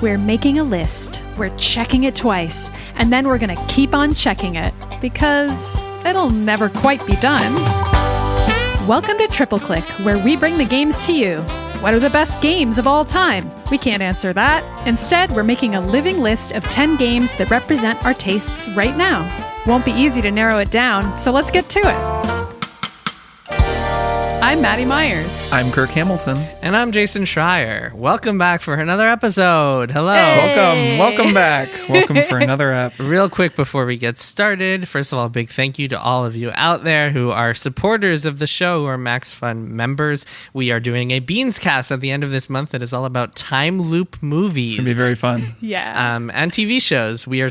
We're making a list, we're checking it twice, and then we're gonna keep on checking it, because it'll never quite be done. Welcome to Triple Click, where we bring the games to you. What are the best games of all time? We can't answer that. Instead, we're making a living list of 10 games that represent our tastes right now. Won't be easy to narrow it down, so let's get to it. I'm Maddy Myers. I'm Kirk Hamilton. And I'm Jason Schreier. Welcome back for another episode. Hello. Hey. Welcome back. Welcome for another app. Real quick before we get started, first of all, a big thank you to all of you out there who are supporters of the show, who are Max Fun members. We are doing a Beans cast at the end of this month that is all about time loop movies. It's going to be very fun. Yeah. And TV shows. We're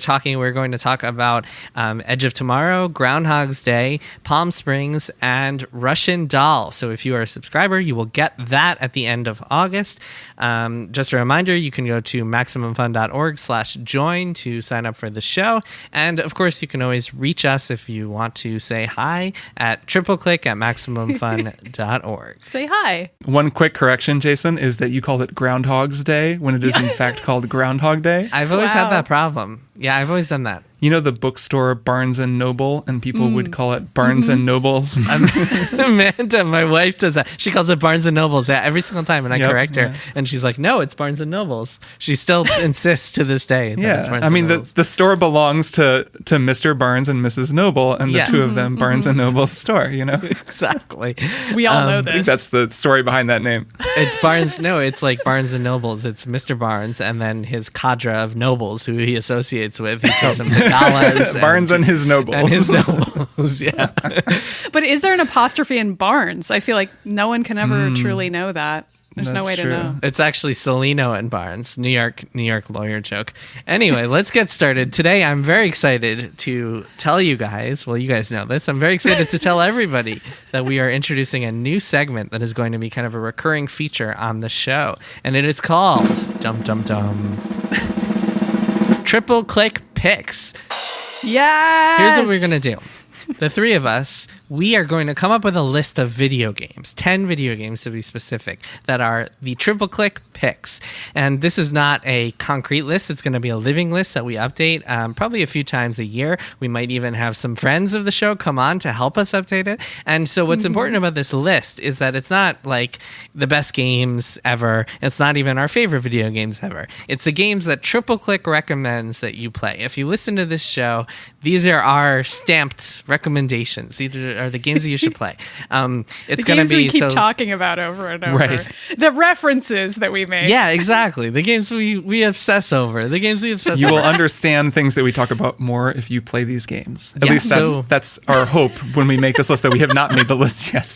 going to talk about Edge of Tomorrow, Groundhog's Day, Palm Springs, and Russian Doll. So if you are a subscriber, you will get that at the end of August. Just a reminder, you can go to MaximumFun.org/join to sign up for the show. And of course, you can always reach us if you want to say hi at tripleclick@MaximumFun.org. Say hi. One quick correction, Jason, is that you called it Groundhog's Day when it is in fact called Groundhog Day. I've always had that problem. Yeah, I've always done that. You know the bookstore Barnes and Noble, and people would call it Barnes and Nobles? Amanda, my wife, does that. She calls it Barnes and Nobles every single time, and I correct her. And she's like, no, it's Barnes and Nobles. She still insists to this day that it's Barnes I mean, and Nobles. the store belongs to Mr. Barnes and Mrs. Noble, and the two of them, Barnes and Noble's store, you know? Exactly. We all know this. I think that's the story behind that name. It's Barnes. No, it's like Barnes and Nobles. It's Mr. Barnes and then his cadre of nobles who he associates with. He tells them to galas. Barnes and his nobles. And his nobles, yeah. But is there an apostrophe in Barnes? I feel like no one can ever truly know that. There's no way to know. It's actually Celino and Barnes, New York lawyer joke. Anyway, let's get started. Today, I'm very excited to tell you guys, well, you guys know this, I'm very excited to tell everybody that we are introducing a new segment that is going to be kind of a recurring feature on the show. And it is called, dum dum dum, Triple Click Picks. Yes! Here's what we're going to do. The three of us, we are going to come up with a list of video games, 10 video games to be specific, that are the Triple Click picks. And this is not a concrete list. It's going to be a living list that we update probably a few times a year. We might even have some friends of the show come on to help us update it. And so what's important about this list is that it's not like the best games ever. It's not even our favorite video games ever. It's the games that Triple Click recommends that you play. If you listen to this show, these are our stamped recommendations. These are the games that you should play. It's going to be we keep talking about over and over. Right. The references that we make. Yeah, exactly. The games we obsess over. The games we obsess You over. will understand things that we talk about more if you play these games. At Yeah, least that's our hope when we make this list, that we have not made the list yet.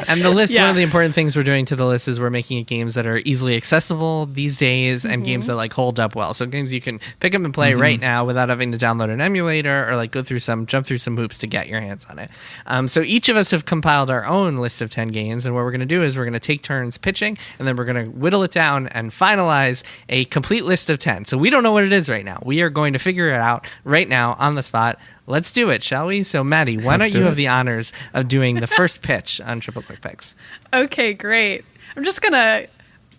And the list, one Yeah. of the important things we're doing to the list is we're making it games that are easily accessible these days and games that like hold up well. So games you can pick up and play right now without having to download an emulator or like jump through some hoops to get your hands on it. So each of us have compiled our own list of 10 games, and what we're going to do is we're going to take turns pitching, and then we're going to whittle it down and finalize a complete list of 10. So we don't know what it is right now. We are going to figure it out right now on the spot. Let's do it, shall we? So Maddy, why don't you have the honors of doing the first pitch on Triple Click Picks? Okay, great. I'm just going to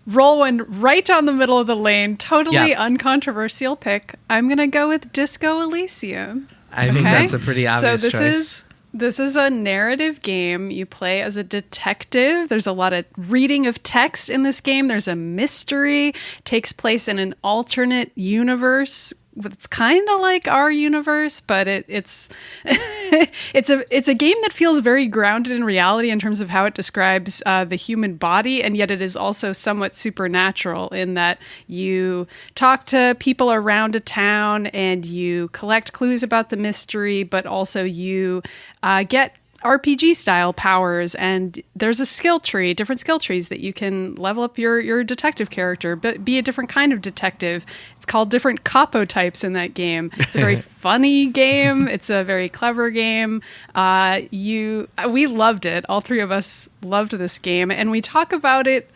roll one right down the middle of the lane. Totally uncontroversial pick. I'm going to go with Disco Elysium. I think that's a pretty obvious choice. This is a narrative game. You play as a detective. There's a lot of reading of text in this game. There's a mystery. It takes place in an alternate universe. It's kind of like our universe, but it's it's a game that feels very grounded in reality in terms of how it describes the human body, and yet it is also somewhat supernatural in that you talk to people around a town and you collect clues about the mystery, but also you get RPG style powers, and there's a skill tree, different skill trees that you can level up your detective character, but be a different kind of detective. It's called different capo types in that game. It's a very funny game. It's a very clever game. We loved it. All three of us loved this game, and we talk about it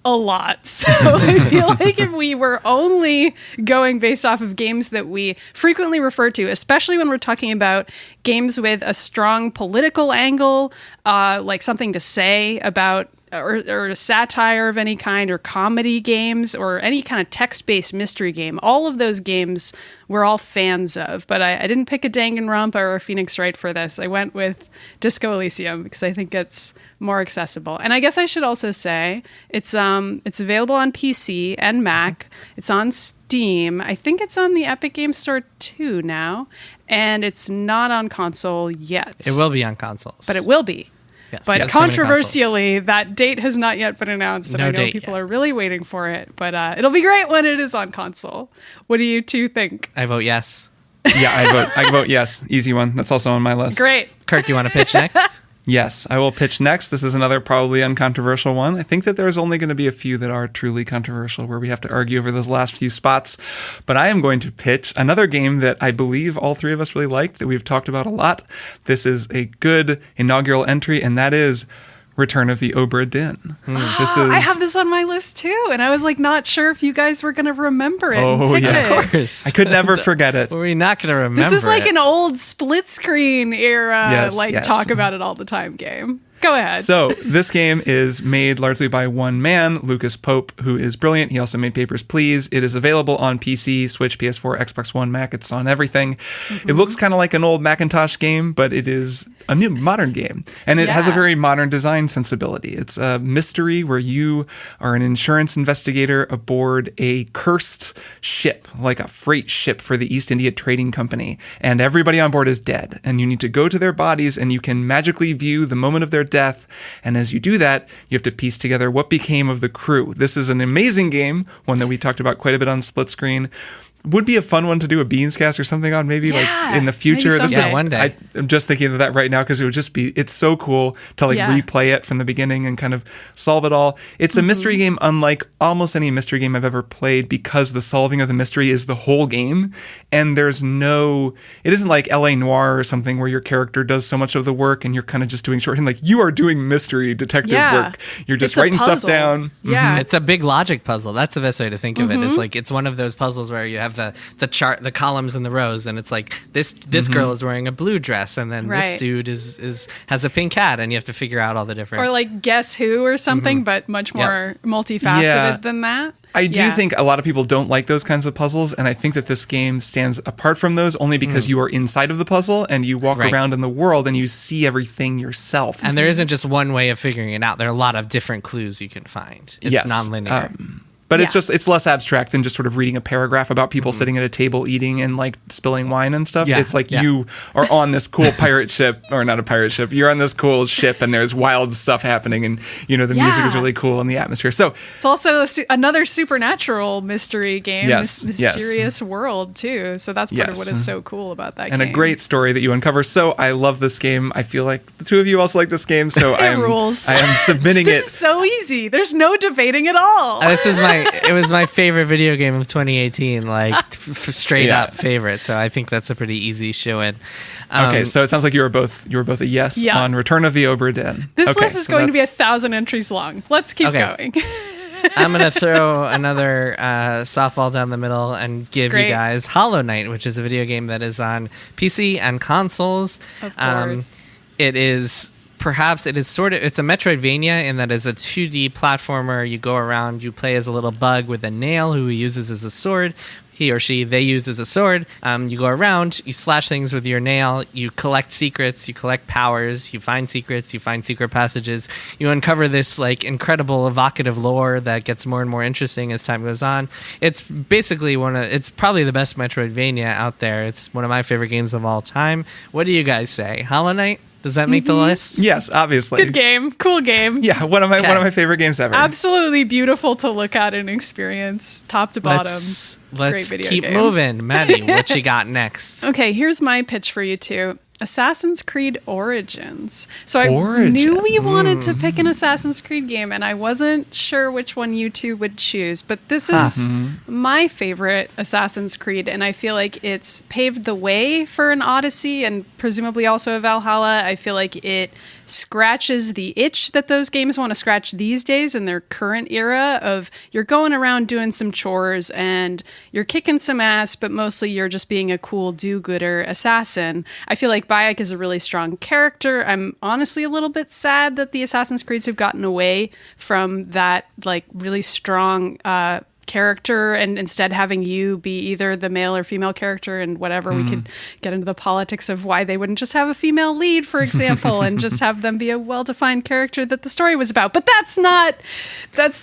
a lot. So I feel like if we were only going based off of games that we frequently refer to, especially when we're talking about games with a strong political angle, like something to say about or a satire of any kind, or comedy games, or any kind of text-based mystery game. All of those games we're all fans of, but I didn't pick a Danganronpa or a Phoenix Wright for this. I went with Disco Elysium because I think it's more accessible. And I guess I should also say it's available on PC and Mac. It's on Steam. I think it's on the Epic Game Store too now, and it's not on console yet. It will be on consoles. But it will be. Yes. But Yes. controversially, that date has not yet been announced, and No I know date people yet. are really waiting for it. But it'll be great when it is on console. What do you two think? I vote yes. Yeah, I vote yes. Easy one. That's also on my list. Great. Kirk, you want to pitch next? Yes, I will pitch next. This is another probably uncontroversial one. I think that there's only going to be a few that are truly controversial where we have to argue over those last few spots. But I am going to pitch another game that I believe all three of us really liked, that we've talked about a lot. This is a good inaugural entry, and that is Return of the Obra Dinn. This is, I have this on my list too, and I was like not sure if you guys were going to remember it. Oh, and pick yes. it. Of course. I could never forget it. We're not going to remember This is like it. an old split screen era, Yes. talk about it all the time game. Go ahead. So this game is made largely by one man, Lucas Pope, who is brilliant. He also made Papers, Please. It is available on PC, Switch, PS4, Xbox One, Mac. It's on everything. It looks kind of like an old Macintosh game, but it is a new modern game. And it has a very modern design sensibility. It's a mystery where you are an insurance investigator aboard a cursed ship, like a freight ship for the East India Trading Company. And everybody on board is dead. And you need to go to their bodies, and you can magically view the moment of their death. And as you do that, you have to piece together what became of the crew. This is an amazing game, one that we talked about quite a bit on Split Screen. Would be a fun one to do a Beans cast or something on, maybe like in the future. maybe someday. Yeah, one day. I'm just thinking of that right now because it would just be, it's so cool to like Yeah. replay it from the beginning and kind of solve it all. It's a mystery game unlike almost any mystery game I've ever played because the solving of the mystery is the whole game. And there's no, it isn't like LA Noire or something where your character does so much of the work and you're kind of just doing shorthand. Like you are doing mystery detective work. You're just It's a writing stuff puzzle. down. Yeah. It's a big logic puzzle. That's the best way to think of it. It's like it's one of those puzzles where you have the chart, the columns and the rows, and it's like this girl is wearing a blue dress, and then Right. this dude has a pink hat, and you have to figure out all the different. Or like Guess Who or something, but much more multifaceted Yeah. than that. I do think a lot of people don't like those kinds of puzzles, and I think that this game stands apart from those only because you are inside of the puzzle and you walk Right. around in the world and you see everything yourself. and there isn't just one way of figuring it out. There are a lot of different clues you can find. It's Yes. non-linear. But it's Yeah. it's less abstract than just sort of reading a paragraph about people sitting at a table eating and like spilling wine and stuff. Yeah, It's like yeah. you are on this cool pirate ship, or not a pirate ship. You're on this cool ship and there's wild stuff happening, and the music is Yeah. really cool and the atmosphere. So It's also another supernatural mystery game, Yes, yes. mysterious world too. So that's part of what is so cool about that and game. a great story that you uncover. So I love this game. I feel like the two of you also like this game. So I am rules. I am submitting This it. is so easy. There's no debating at all. It was my favorite video game of 2018, like straight Yeah. up favorite. So I think that's a pretty easy show-in. Okay, so it sounds like you were both a yes Yeah. on Return of the Obra Dinn. This Okay, list is so going to be that's- 1,000 entries long. Let's keep Okay. going. I'm going to throw another softball down the middle and give Great. you guys Hollow Knight, which is a video game that is on PC and consoles. Of course. It is it's a Metroidvania in that it's a 2D platformer. You go around, you play as a little bug with a nail who he uses as a sword. He or she, they use as a sword. You go around, you slash things with your nail, you collect secrets, you collect powers, you find secrets, you find secret passages. You uncover this like incredible evocative lore that gets more and more interesting as time goes on. It's basically it's probably the best Metroidvania out there. It's one of my favorite games of all time. What do you guys say? Hollow Knight? Does that make the list? Yes, obviously. Good game. Cool game. Yeah, one of my favorite games ever. Absolutely beautiful to look at and experience, top to bottom. Great Let's video keep game. moving. Maddie, what you got next? Okay, here's my pitch for you two. Assassin's Creed Origins. So I Origins. knew we wanted to pick an Assassin's Creed game, and I wasn't sure which one you two would choose, but this is my favorite Assassin's Creed, and I feel like it's paved the way for an Odyssey and presumably also a Valhalla. I feel like it scratches the itch that those games want to scratch these days in their current era of you're going around doing some chores and you're kicking some ass, but mostly you're just being a cool do-gooder assassin. I feel like Bayek is a really strong character. I'm honestly a little bit sad that the Assassin's Creeds have gotten away from that like really strong character and instead having you be either the male or female character and whatever. We could get into the politics of why they wouldn't just have a female lead, for example, and just have them be a well-defined character that the story was about. But that's not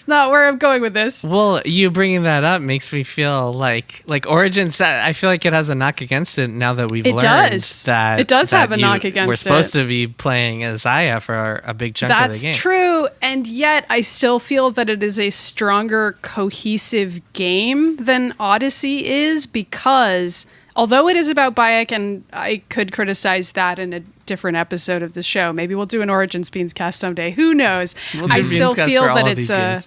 where I'm going with this. Well, you bringing that up makes me feel like Origins. I feel like it has a knock against it now that we've learned that it does have a knock against it. We're supposed to be playing as Aya for a big chunk of the game. That's true, and yet I still feel that it is a stronger, cohesive game than Odyssey is, because although it is about Bayek, and I could criticize that in a different episode of the show, maybe we'll do an Origins Beans cast someday, who knows. I still feel that it's a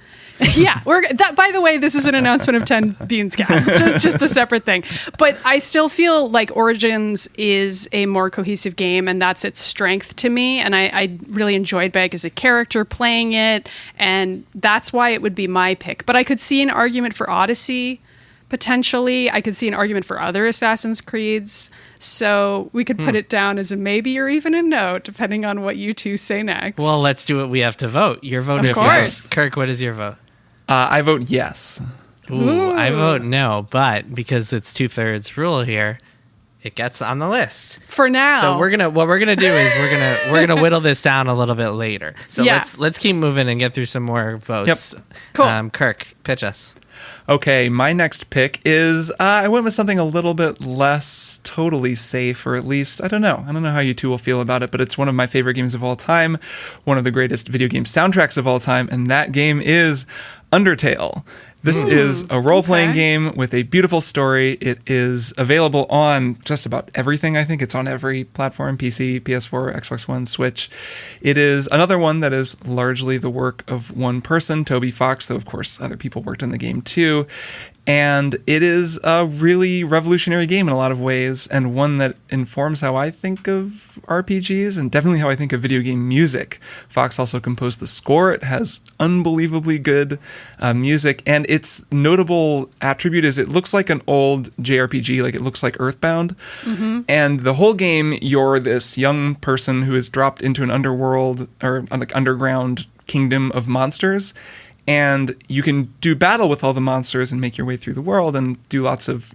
yeah, by the way, this is an announcement of 10 Beans cast, just a separate thing. But I still feel like Origins is a more cohesive game, and that's its strength to me. And I really enjoyed Bayek as a character playing it, and that's why it would be my pick. But I could see an argument for Odyssey, potentially. I could see an argument for other Assassin's Creeds. So we could put it down as a maybe or even a no, depending on what you two say next. Well, let's do it. We have to vote. Your vote is yes. Kirk, what is your vote? I vote yes. Ooh, I vote no, but because it's 2/3 rule here, it gets on the list for now. So what we're gonna do is we're gonna whittle this down a little bit later. So let's keep moving and get through some more votes. Yep. Cool. Kirk, pitch us. Okay, my next pick is I went with something a little bit less totally safe, or at least I don't know how you two will feel about it, but it's one of my favorite games of all time, one of the greatest video game soundtracks of all time, and that game is Undertale. This is a role-playing game with a beautiful story. It is available on just about everything, I think. It's on every platform, PC, PS4, Xbox One, Switch. It is another one that is largely the work of one person, Toby Fox, though, of course, other people worked on the game too. And it is a really revolutionary game in a lot of ways, and one that informs how I think of RPGs and definitely how I think of video game music. Fox also composed the score. It has unbelievably good music, and its notable attribute is it looks like an old JRPG, like it looks like Earthbound. And the whole game, you're this young person who is dropped into an underworld or like underground kingdom of monsters. And you can do battle with all the monsters and make your way through the world and do lots of,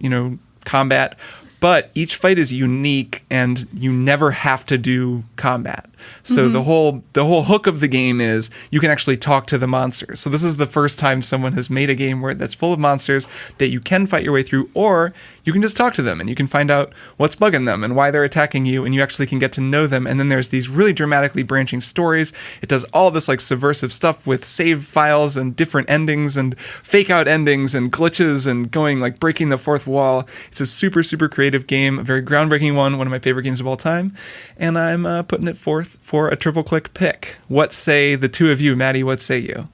combat. But each fight is unique, and you never have to do combat. So the whole hook of the game is you can actually talk to the monsters. So this is the first time someone has made a game that's full of monsters that you can fight your way through, or you can just talk to them and you can find out what's bugging them and why they're attacking you, and you actually can get to know them. And then there's these really dramatically branching stories. It does all this like subversive stuff with save files and different endings and fake out endings and glitches and breaking the fourth wall. It's a super, super creative game, a very groundbreaking one of my favorite games of all time. And I'm putting it forth for a triple click pick. What say the two of you? Maddy, what say you?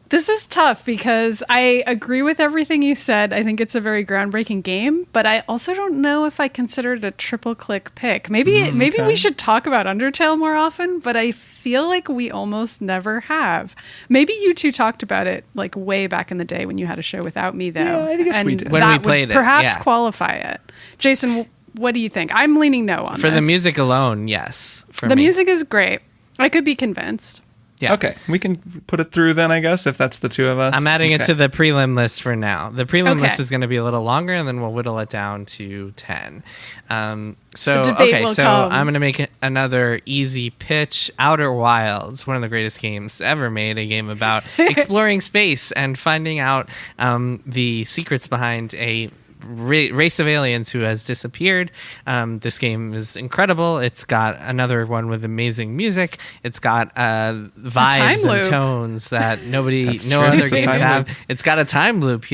This is tough because I agree with everything you said. I think it's a very groundbreaking game, but I also don't know if I consider it a triple click pick. Maybe we should talk about Undertale more often, but I feel like we almost never have. Maybe you two talked about it like way back in the day when you had a show without me, though. Yeah, I guess we did. When we played it, perhaps qualify it. Jason, what do you think? I'm leaning no on this. For the music alone, yes. The music is great. I could be convinced. Yeah. Okay, we can put it through then, I guess, if that's the two of us. I'm adding it to the prelim list for now. The prelim list is going to be a little longer, and then we'll whittle it down to 10. So I'm going to make another easy pitch. Outer Wilds, one of the greatest games ever made, a game about exploring space and finding out the secrets behind a race of aliens who has disappeared. This game is incredible. It's got another one with amazing music. It's got vibes and tones that no other games have. It's got a time loop,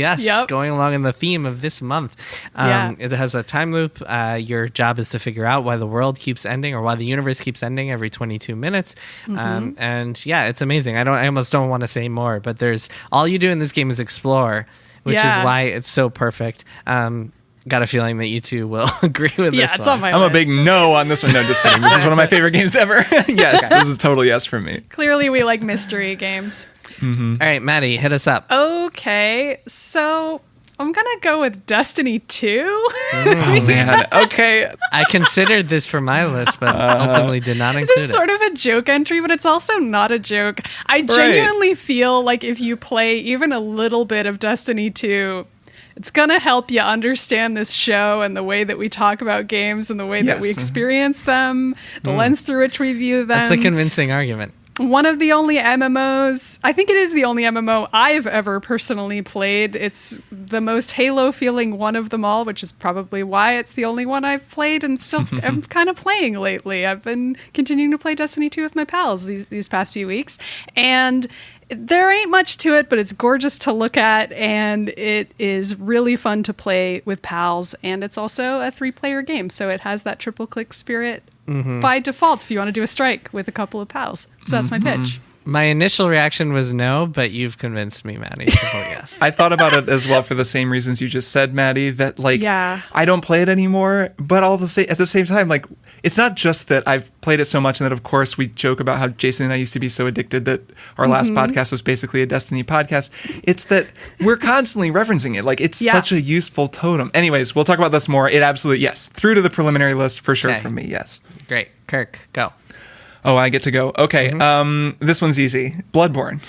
going along in the theme of this month. It has a time loop. Your job is to figure out why the world keeps ending, or why the universe keeps ending every 22 minutes. It's amazing. I almost don't want to say more, but there's all you do in this game is explore, which is why it's so perfect. Got a feeling that you two will agree with this it's one. on my I'm list. a big no on this one. No, just kidding. This is one of my favorite games ever. Yes, this is a total yes from me. Clearly we like mystery games. All right, Maddy, hit us up. Okay, so I'm going to go with Destiny 2. Oh, man. Okay. I considered this for my list, but ultimately did not include This is it. sort of a joke entry, but it's also not a joke. I genuinely feel like if you play even a little bit of Destiny 2, it's going to help you understand this show and the way that we talk about games and the way that we experience them, the lens through which we view them. That's a convincing argument. One of the only MMOs, I think it is the only MMO I've ever personally played. It's the most Halo feeling one of them all, which is probably why it's the only one I've played and still am kind of playing lately. I've been continuing to play Destiny 2 with my pals these past few weeks. And there ain't much to it, but it's gorgeous to look at, and it is really fun to play with pals. And it's also a 3-player game, so it has that triple click spirit by default if you want to do a strike with a couple of pals. So that's my pitch. My initial reaction was no, but you've convinced me, Maddie. So yes. I thought about it as well for the same reasons you just said, Maddie, that I don't play it anymore, but at the same time, like, it's not just that I've played it so much and that, of course, we joke about how Jason and I used to be so addicted that our last podcast was basically a Destiny podcast. It's that we're constantly referencing it. Like, it's such a useful totem. Anyways, we'll talk about this more. It absolutely, yes, through to the preliminary list for sure from me, yes. Great. Kirk, go. Oh, I get to go. Okay, this one's easy. Bloodborne.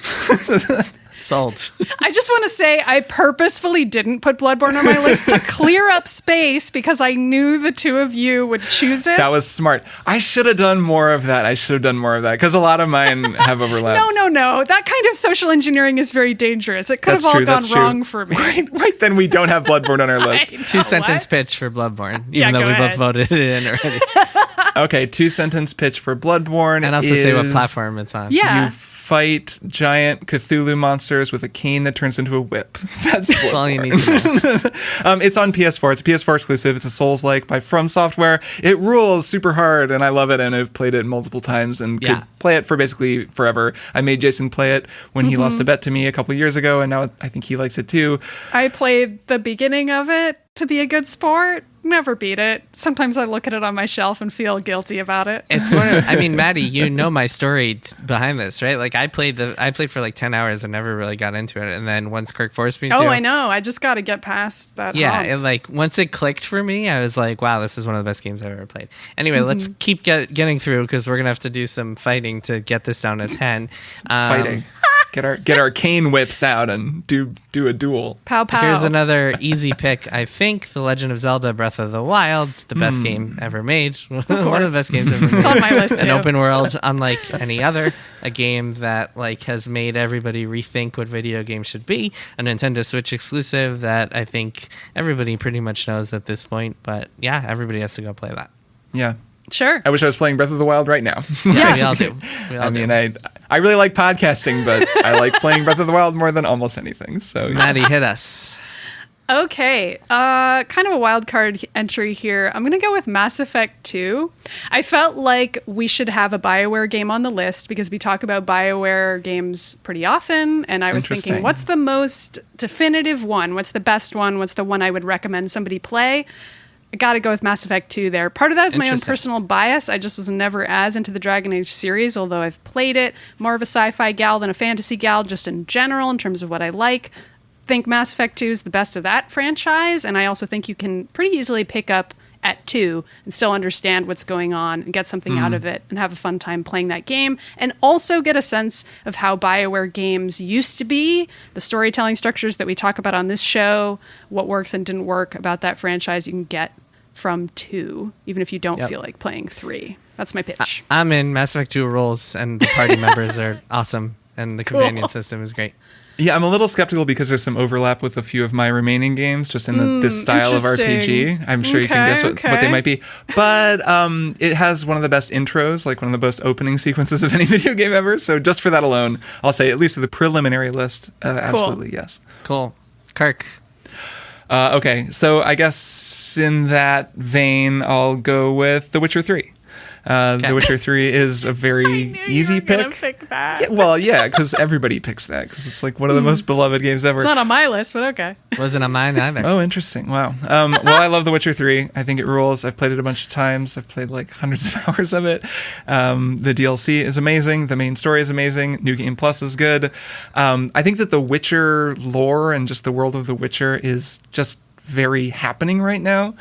Sold. I just want to say I purposefully didn't put Bloodborne on my list to clear up space because I knew the two of you would choose it. That was smart. I should have done more of that. Because a lot of mine have overlaps. No. That kind of social engineering is very dangerous. It could have all gone wrong for me. Right, then we don't have Bloodborne on our list. 2-sentence pitch for Bloodborne, even though we both voted it in already. Okay, 2-sentence pitch for Bloodborne. And also say what platform it's on. Yeah. You fight giant Cthulhu monsters with a cane that turns into a whip. That's all you need to know. It's on PS4. It's a PS4 exclusive. It's a Souls-like by From Software. It rules super hard, and I love it, and I've played it multiple times and could play it for basically forever. I made Jason play it when he lost a bet to me a couple years ago, and now I think he likes it too. I played the beginning of it to be a good sport. Never beat it. Sometimes I look at it on my shelf and feel guilty about it. It's Maddie, you know my story behind this, right? Like I played for like 10 hours and never really got into it. And then once Kirk forced me to. Oh, I know. I just got to get past that. Yeah. Once it clicked for me, I was like, wow, this is one of the best games I've ever played. Anyway, let's keep getting through because we're going to have to do some fighting to get this down to 10. Fighting. Get our cane whips out and do a duel. Pow pow. Here's another easy pick. I think The Legend of Zelda: Breath of the Wild, the best game ever made. One of the best games ever made. It's on my list too. An open world unlike any other. A game that has made everybody rethink what video games should be. A Nintendo Switch exclusive that I think everybody pretty much knows at this point. But yeah, everybody has to go play that. Yeah. Sure. I wish I was playing Breath of the Wild right now. Yeah, we all do. I really like podcasting, but I like playing Breath of the Wild more than almost anything. So, Maddie, hit us. Okay, kind of a wild card entry here. I'm going to go with Mass Effect 2. I felt like we should have a BioWare game on the list because we talk about BioWare games pretty often. And I was thinking, what's the most definitive one? What's the best one? What's the one I would recommend somebody play? I got to go with Mass Effect 2 there. Part of that is my own personal bias. I just was never as into the Dragon Age series, although I've played it. More of a sci-fi gal than a fantasy gal, just in general, in terms of what I like. Think Mass Effect 2 is the best of that franchise, and I also think you can pretty easily pick up at 2 and still understand what's going on and get something out of it and have a fun time playing that game, and also get a sense of how BioWare games used to be, the storytelling structures that we talk about on this show, what works and didn't work about that franchise you can get from 2, even if you don't feel like playing 3. That's my pitch. I'm in. Mass Effect 2 rules, and the party members are awesome, and the companion system is great. Yeah, I'm a little skeptical because there's some overlap with a few of my remaining games, just in this style of RPG. I'm sure you can guess what they might be. But it has one of the best intros, like one of the best opening sequences of any video game ever. So just for that alone, I'll say, at least to the preliminary list, absolutely yes. Cool. Kirk. Okay, so I guess in that vein, I'll go with The Witcher 3. The Witcher 3 is a very easy pick. Pick that. Yeah, well, yeah, because everybody picks that because it's like one of the most beloved games ever. It's not on my list, but okay. Wasn't on mine either. Oh, interesting. Wow. Well, I love The Witcher 3. I think it rules. I've played it a bunch of times. I've played like hundreds of hours of it. The DLC is amazing. The main story is amazing. New Game Plus is good. I think that the Witcher lore and just the world of The Witcher is just very happening right now.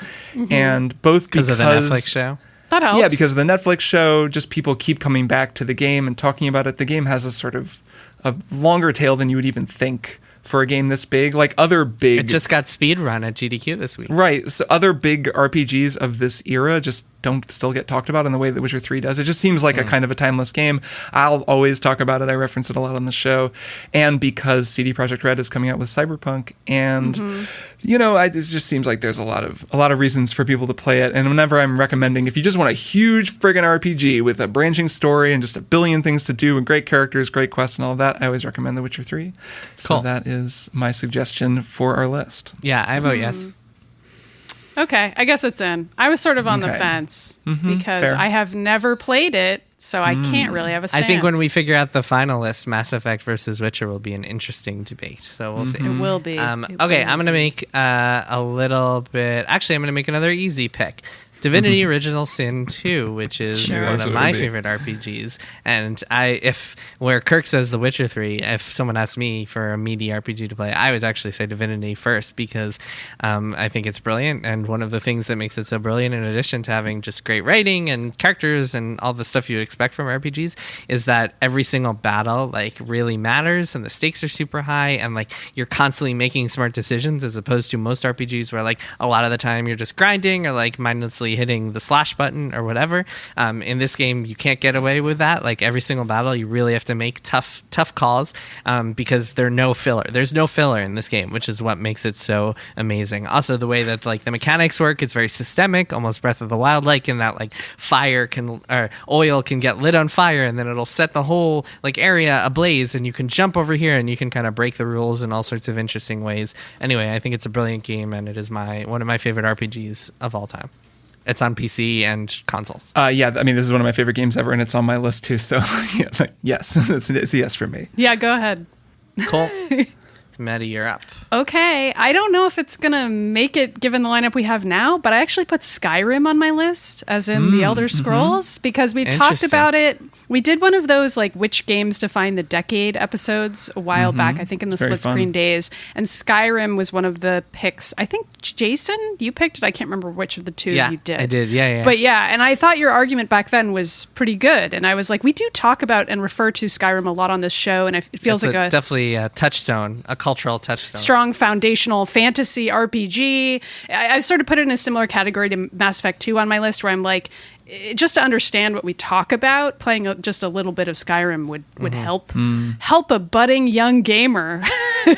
And both because of the Netflix show? That helps. Yeah, because of the Netflix show, just people keep coming back to the game and talking about it. The game has a sort of a longer tail than you would even think for a game this big. Like other big... It just got speedrun at GDQ this week. Right. So other big RPGs of this era just don't still get talked about in the way that Witcher 3 does. It just seems like a kind of a timeless game. I'll always talk about it. I reference it a lot on the show. And because CD Projekt Red is coming out with Cyberpunk, and it just seems like there's a lot of reasons for people to play it. And whenever I'm recommending, if you just want a huge friggin' RPG with a branching story and just a billion things to do and great characters, great quests and all of that, I always recommend The Witcher 3. So Cool. that is my suggestion for our list. Yeah, I vote yes. Okay, I guess it's in. I was sort of on the Okay. fence because fair. I have never played it, so I can't really have a stance. I think when we figure out the final list, Mass Effect versus Witcher will be an interesting debate. So we'll see. It will be. It Okay, will I'm going to make a little bit... Actually, I'm going to make another easy pick. Divinity Original Sin 2, which is Sure. one That's of what it my would be. favorite RPGs. And where Kirk says The Witcher 3, if someone asked me for a meaty RPG to play, I would actually say Divinity first because I think it's brilliant. And one of the things that makes it so brilliant, in addition to having just great writing and characters and all the stuff you would expect from RPGs, is that every single battle really matters and the stakes are super high and you're constantly making smart decisions, as opposed to most RPGs where a lot of the time you're just grinding or mindlessly hitting the slash button or whatever. In this game, you can't get away with that. Every single battle, you really have to make tough calls because there's no filler in this game, which is what makes it so amazing. Also, the way that the mechanics work, it's very systemic, almost Breath of the Wild in that oil can get lit on fire and then it'll set the whole area ablaze, and you can jump over here and you can kind of break the rules in all sorts of interesting ways. Anyway, I think it's a brilliant game, and it is one of my favorite RPGs of all time. It's on PC and consoles. Yeah, I mean, this is one of my favorite games ever, and it's on my list too. So, yes, it's a yes for me. Yeah, go ahead. Cool. Maddy, you're up. Okay, I don't know if it's going to make it given the lineup we have now, but I actually put Skyrim on my list, as in the Elder Scrolls, because we talked Interesting. about it. We did one of those, which games define the decade episodes a while back, I think in the It's very split screen fun. days. And Skyrim was one of the picks. I think, Jason, you picked it. I can't remember which of the two Yeah, you did. I did. Yeah. But yeah, and I thought your argument back then was pretty good. And I was like, we do talk about and refer to Skyrim a lot on this show, and it feels It's like definitely a touchstone, a cultural touchstone. strong foundational fantasy RPG. I sort of put it in a similar category to Mass Effect 2 on my list, where I'm like, just to understand what we talk about, playing just a little bit of Skyrim would help a budding young gamer.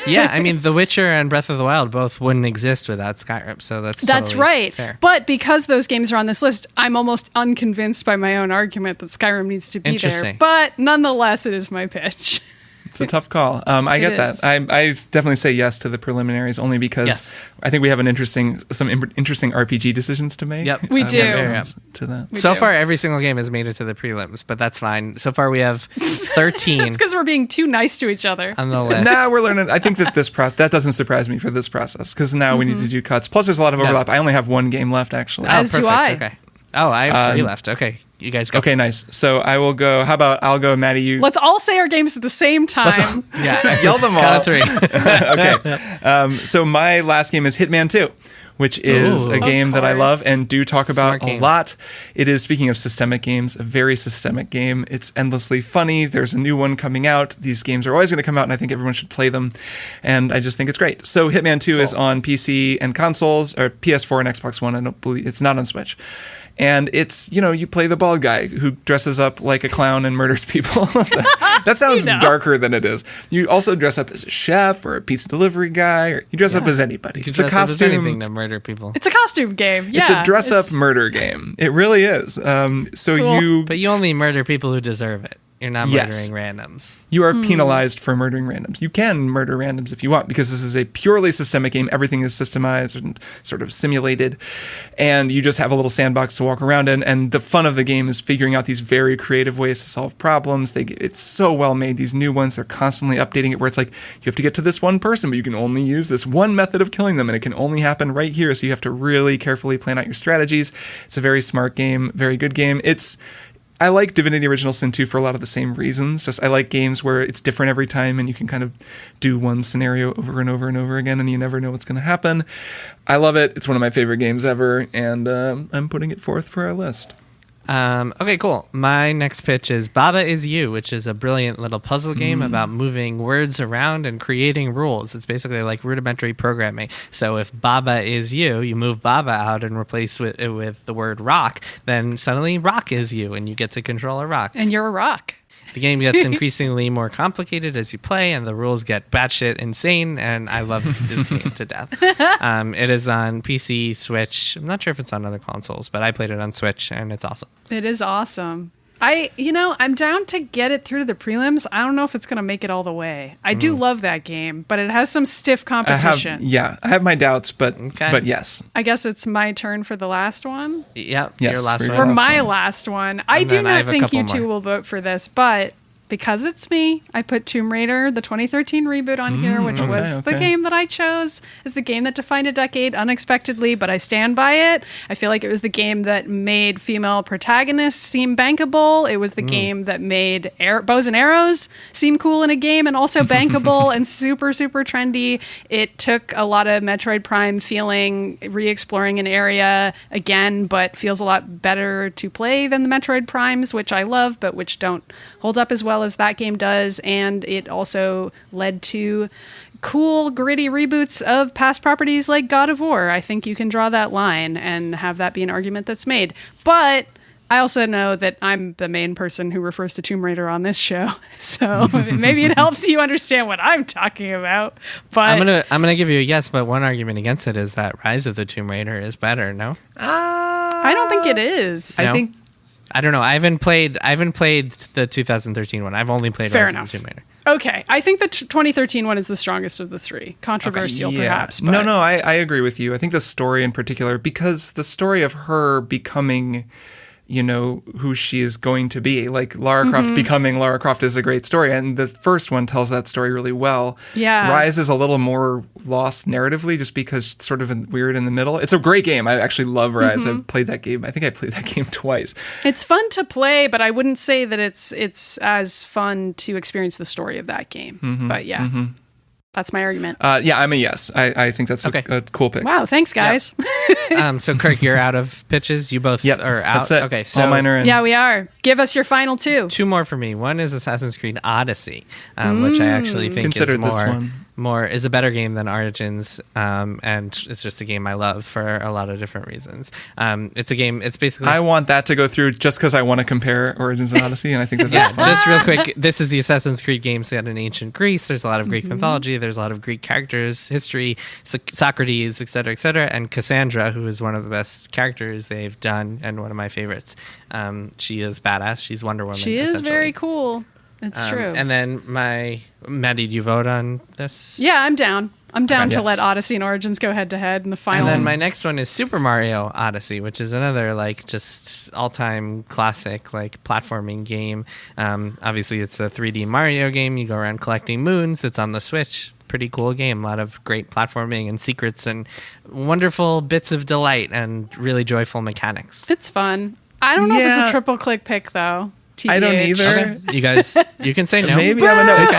Yeah, I mean, The Witcher and Breath of the Wild both wouldn't exist without Skyrim, so that's totally right. fair. But because those games are on this list, I'm almost unconvinced by my own argument that Skyrim needs to be there. Interesting. But nonetheless, it is my pitch. It's a tough call. I get that. is. I definitely say yes to the preliminaries only because Yes. I think we have some interesting RPG decisions to make. Yep. We when do. it comes to that. We So do. far, every single game has made it to the prelims, but that's fine. So far, we have 13 It's because we're being too nice to each other. on the list. Now we're learning. I think that that doesn't surprise me for this process because now we need to do cuts. Plus, there's a lot of overlap. I only have one game left, actually. Oh, As do perfect. I. Okay. Oh, I have 3 left. Okay, you guys go. Okay, nice. So I will go. How about I'll go, Maddy? You Let's all say our games at the same time. Yeah, yell them all. count of 3. Okay. So my last game is Hitman 2, which is Ooh. a game that I course. love and do talk about Smart a game. lot. It is, speaking of systemic games, a very systemic game. It's endlessly funny. There's a new one coming out. These games are always going to come out, and I think everyone should play them. And I just think it's great. So Hitman 2 is on PC and consoles, or PS4 and Xbox One. I don't believe it's not on Switch. And it's, you play the bald guy who dresses up like a clown and murders people. That sounds darker than it is. You also dress up as a chef or a pizza delivery guy, or you dress up as anybody. It's a costume. Anything to murder people. It's a costume game. Yeah, It's a dress-up murder game. It really is. So Cool. you... But you only murder people who deserve it. Yes. murdering randoms. You are penalized for murdering randoms. You can murder randoms if you want, because this is a purely systemic game. Everything is systemized and sort of simulated, and you just have a little sandbox to walk around in. And the fun of the game is figuring out these very creative ways to solve problems. It's so well made. These new ones, they're constantly updating it, where it's like, you have to get to this one person, but you can only use this one method of killing them, and it can only happen right here. So you have to really carefully plan out your strategies. It's a very smart game, very good game. I like Divinity Original Sin 2 for a lot of the same reasons. Just I like games where it's different every time and you can kind of do one scenario over and over and over again and you never know what's going to happen. I love it. It's one of my favorite games ever, and I'm putting it forth for our list. Okay, cool. My next pitch is Baba Is You, which is a brilliant little puzzle game about moving words around and creating rules. It's basically like rudimentary programming. So if Baba is you move Baba out and replace it with the word rock, then suddenly rock is you, and you get to control a rock. And you're a rock. The game gets increasingly more complicated as you play, and the rules get batshit insane, and I love this game to death. It is on PC, Switch. I'm not sure if it's on other consoles, but I played it on Switch, and it's awesome. It is awesome. I'm down to get it through the prelims. I don't know if it's going to make it all the way. I do love that game, but it has some stiff competition. I have my doubts, but yes. I guess it's my turn for the last one. Yep, Yes, your last for one. your For last my one. last one. I And do then I not have a think couple you two more. will vote for this, but because it's me, I put Tomb Raider, the 2013 reboot on here, which was the game that I chose as the game that defined a decade unexpectedly, but I stand by it. I feel like it was the game that made female protagonists seem bankable. It was the game that made bows and arrows seem cool in a game and also bankable and super, super trendy. It took a lot of Metroid Prime feeling, re-exploring an area again, but feels a lot better to play than the Metroid Primes, which I love, but which don't hold up as well as that game does. And it also led to cool, gritty reboots of past properties like God of War. I think you can draw that line and have that be an argument that's made. But I also know that I'm the main person who refers to Tomb Raider on this show, so maybe it helps you understand what I'm talking about. But I'm gonna give you a yes, but one argument against it is that Rise of the Tomb Raider is better. No, I don't think it is. No? I think I don't know. I haven't played the 2013 one. I've only played Fair Rise enough. of the Tomb Raider. Okay, I think the 2013 one is the strongest of the three. Controversial, perhaps. But No, I agree with you. I think the story in particular, because the story of her becoming, who she is going to be, like Lara Croft becoming Lara Croft, is a great story. And the first one tells that story really well. Yeah. Rise is a little more lost narratively just because it's sort of weird in the middle. It's a great game. I actually love Rise. I've played that game. I think I played that game twice. It's fun to play, but I wouldn't say that it's as fun to experience the story of that game. But yeah, that's my argument. I'm a yes. I think that's Okay. a cool pick. Wow, thanks, guys. So Kirk, you're out of pitches. You both are out. That's it. Okay, so all mine are in. Yeah, we are. Give us your final two. two more for me. One is Assassin's Creed Odyssey, which I actually think Considered this is one. is a better game than Origins, and it's just a game I love for a lot of different reasons. It's a game. It's basically I want that to go through just because I want to compare Origins and Odyssey, and I think that's fun. just real quick. This is the Assassin's Creed game set in ancient Greece. There's a lot of Greek mythology. There's a lot of Greek characters, history, Socrates, etc., and Cassandra, who is one of the best characters they've done and one of my favorites. She is badass. She's Wonder Woman. She is essentially. very cool. It's true. And then Maddy, do you vote on this? Yeah, I'm down. I'm down to Yes. let Odyssey and Origins go head to head in the final. And then my next one is Super Mario Odyssey, which is another just all-time classic platforming game. Obviously, it's a 3D Mario game. You go around collecting moons. It's on the Switch. Pretty cool game. A lot of great platforming and secrets and wonderful bits of delight and really joyful mechanics. It's fun. I don't know if it's Yeah. a triple click pick though. I don't TBH. either. Okay. You guys, you can say no. Maybe I'm a no. It's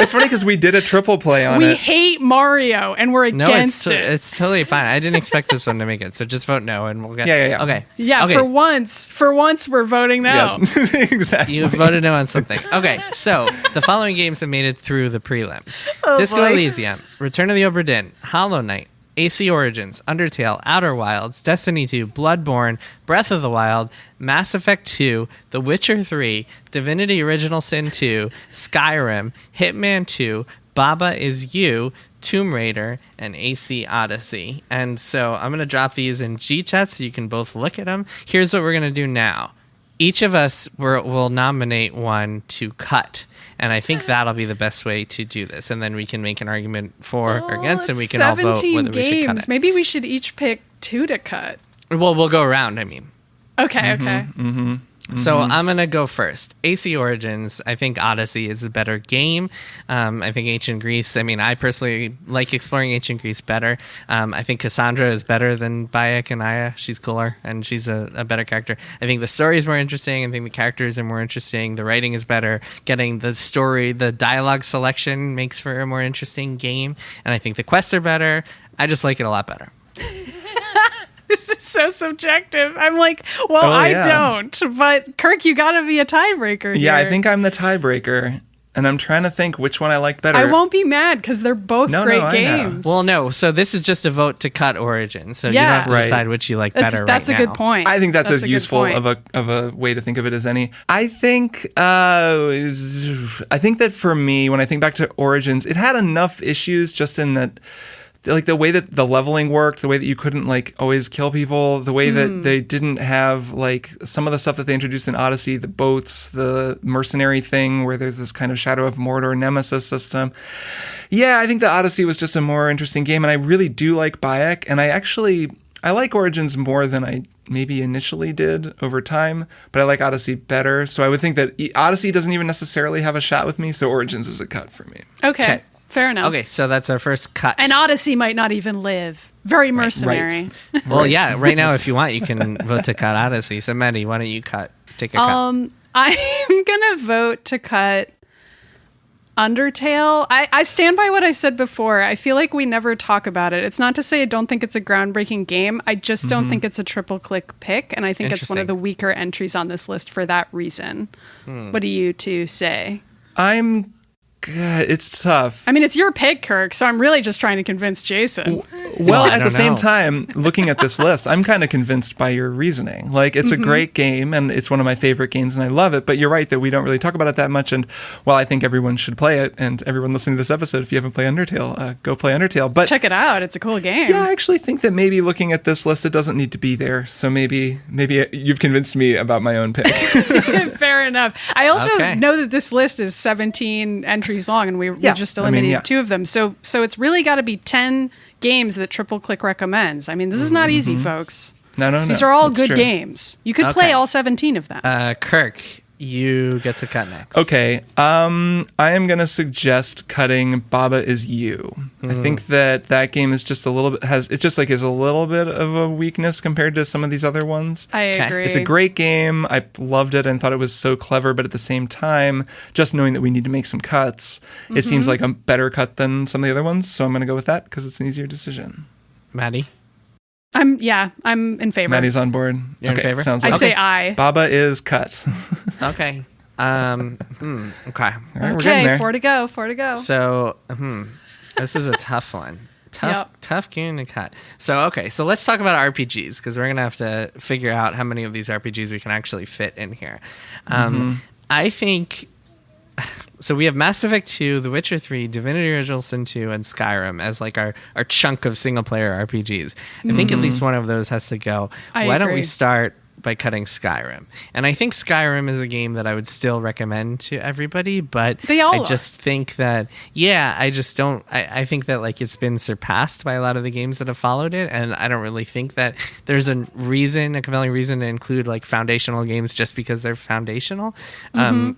funny because we did a triple play on We it. hate Mario and we're No, against it. it's totally fine. I didn't expect this one to make it, so just vote no, and we'll get. Yeah. Okay. Yeah, Okay. for once we're voting no. Yes, exactly. You voted no on something. Okay, so the following games have made it through the prelim: Oh, Disco boy. Elysium, Return of the Obra Dinn, Hollow Knight, AC Origins, Undertale, Outer Wilds, Destiny 2, Bloodborne, Breath of the Wild, Mass Effect 2, The Witcher 3, Divinity Original Sin 2, Skyrim, Hitman 2, Baba Is You, Tomb Raider, and AC Odyssey. And so I'm going to drop these in G-chat so you can both look at them. Here's what we're going to do now. each of us will nominate one to cut. And I think that'll be the best way to do this. And then we can make an argument for or against, and we can all vote whether we should cut it. Maybe we should each pick 2 to cut. Well, we'll go around, I mean. Okay. So I'm going to go first. AC Origins, I think Odyssey is a better game. I think Ancient Greece, I personally like exploring Ancient Greece better. I think Cassandra is better than Bayek and Aya. She's cooler, and she's a better character. I think the story is more interesting. I think the characters are more interesting. The writing is better. Getting the story, the dialogue selection makes for a more interesting game. And I think the quests are better. I just like it a lot better. This is so subjective. I'm like, well, I don't. But Kirk, you got to be a tiebreaker here. Yeah, I think I'm the tiebreaker. And I'm trying to think which one I like better. I won't be mad because they're both great games. Well, no. So this is just a vote to cut Origins. So you don't have to decide which you like better right now. That's a good point. I think that's as useful of a way to think of it as any. I think that for me, when I think back to Origins, it had enough issues just in that, like the way that the leveling worked, the way that you couldn't like always kill people, the way that they didn't have like some of the stuff that they introduced in Odyssey, the boats, the mercenary thing where there's this kind of Shadow of Mordor nemesis system. Yeah, I think the Odyssey was just a more interesting game, and I really do like Bayek, and I like Origins more than I maybe initially did over time, but I like Odyssey better. So I would think that Odyssey doesn't even necessarily have a shot with me, so Origins is a cut for me. Okay. Fair enough. Okay, so that's our first cut. And Odyssey might not even live. Very mercenary. Right. Well, yeah, right now, if you want, you can vote to cut Odyssey. So, Maddy, why don't you take a cut? I'm going to vote to cut Undertale. I stand by what I said before. I feel like we never talk about it. It's not to say I don't think it's a groundbreaking game. I just don't think it's a triple click pick. And I think it's one of the weaker entries on this list for that reason. What do you two say? It's tough. I mean, it's your pick, Kirk, so I'm really just trying to convince Jason. Well, at the same time, looking at this list, I'm kind of convinced by your reasoning. Like, it's a great game, and it's one of my favorite games, and I love it, but you're right that we don't really talk about it that much, and while I think everyone should play it, and everyone listening to this episode, if you haven't played Undertale, go play Undertale. But check it out. It's a cool game. Yeah, I actually think that maybe looking at this list, it doesn't need to be there, so maybe you've convinced me about my own pick. Fair enough. I also know that this list is 17 entries long, and we just eliminated 2 of them. So it's really got to be 10 games that Triple Click recommends. I mean, this is not easy, folks. No. These are all good games. You could play all 17 of them. Kirk, you get to cut next. Okay. I am going to suggest cutting Baba Is You. I think that game is just a little bit is a little bit of a weakness compared to some of these other ones. I agree. It's a great game. I loved it and thought it was so clever, but at the same time, just knowing that we need to make some cuts, it seems like a better cut than some of the other ones. So I'm going to go with that because it's an easier decision. Maddy? I'm in favor. Maddy's on board. You're in favor? Sounds like I say aye. Baba is cut. Okay. Okay. All right, okay, 4 to go. So, this is a tough one. Tough game to cut. So let's talk about RPGs, because we're going to have to figure out how many of these RPGs we can actually fit in here. I think... So we have Mass Effect 2, The Witcher 3, Divinity Original Sin 2, and Skyrim as like our chunk of single-player RPGs. I think at least one of those has to go. Why don't we start by cutting Skyrim? And I think Skyrim is a game that I would still recommend to everybody, but I just think that, I think that like it's been surpassed by a lot of the games that have followed it, and I don't really think that there's a compelling reason to include like foundational games just because they're foundational.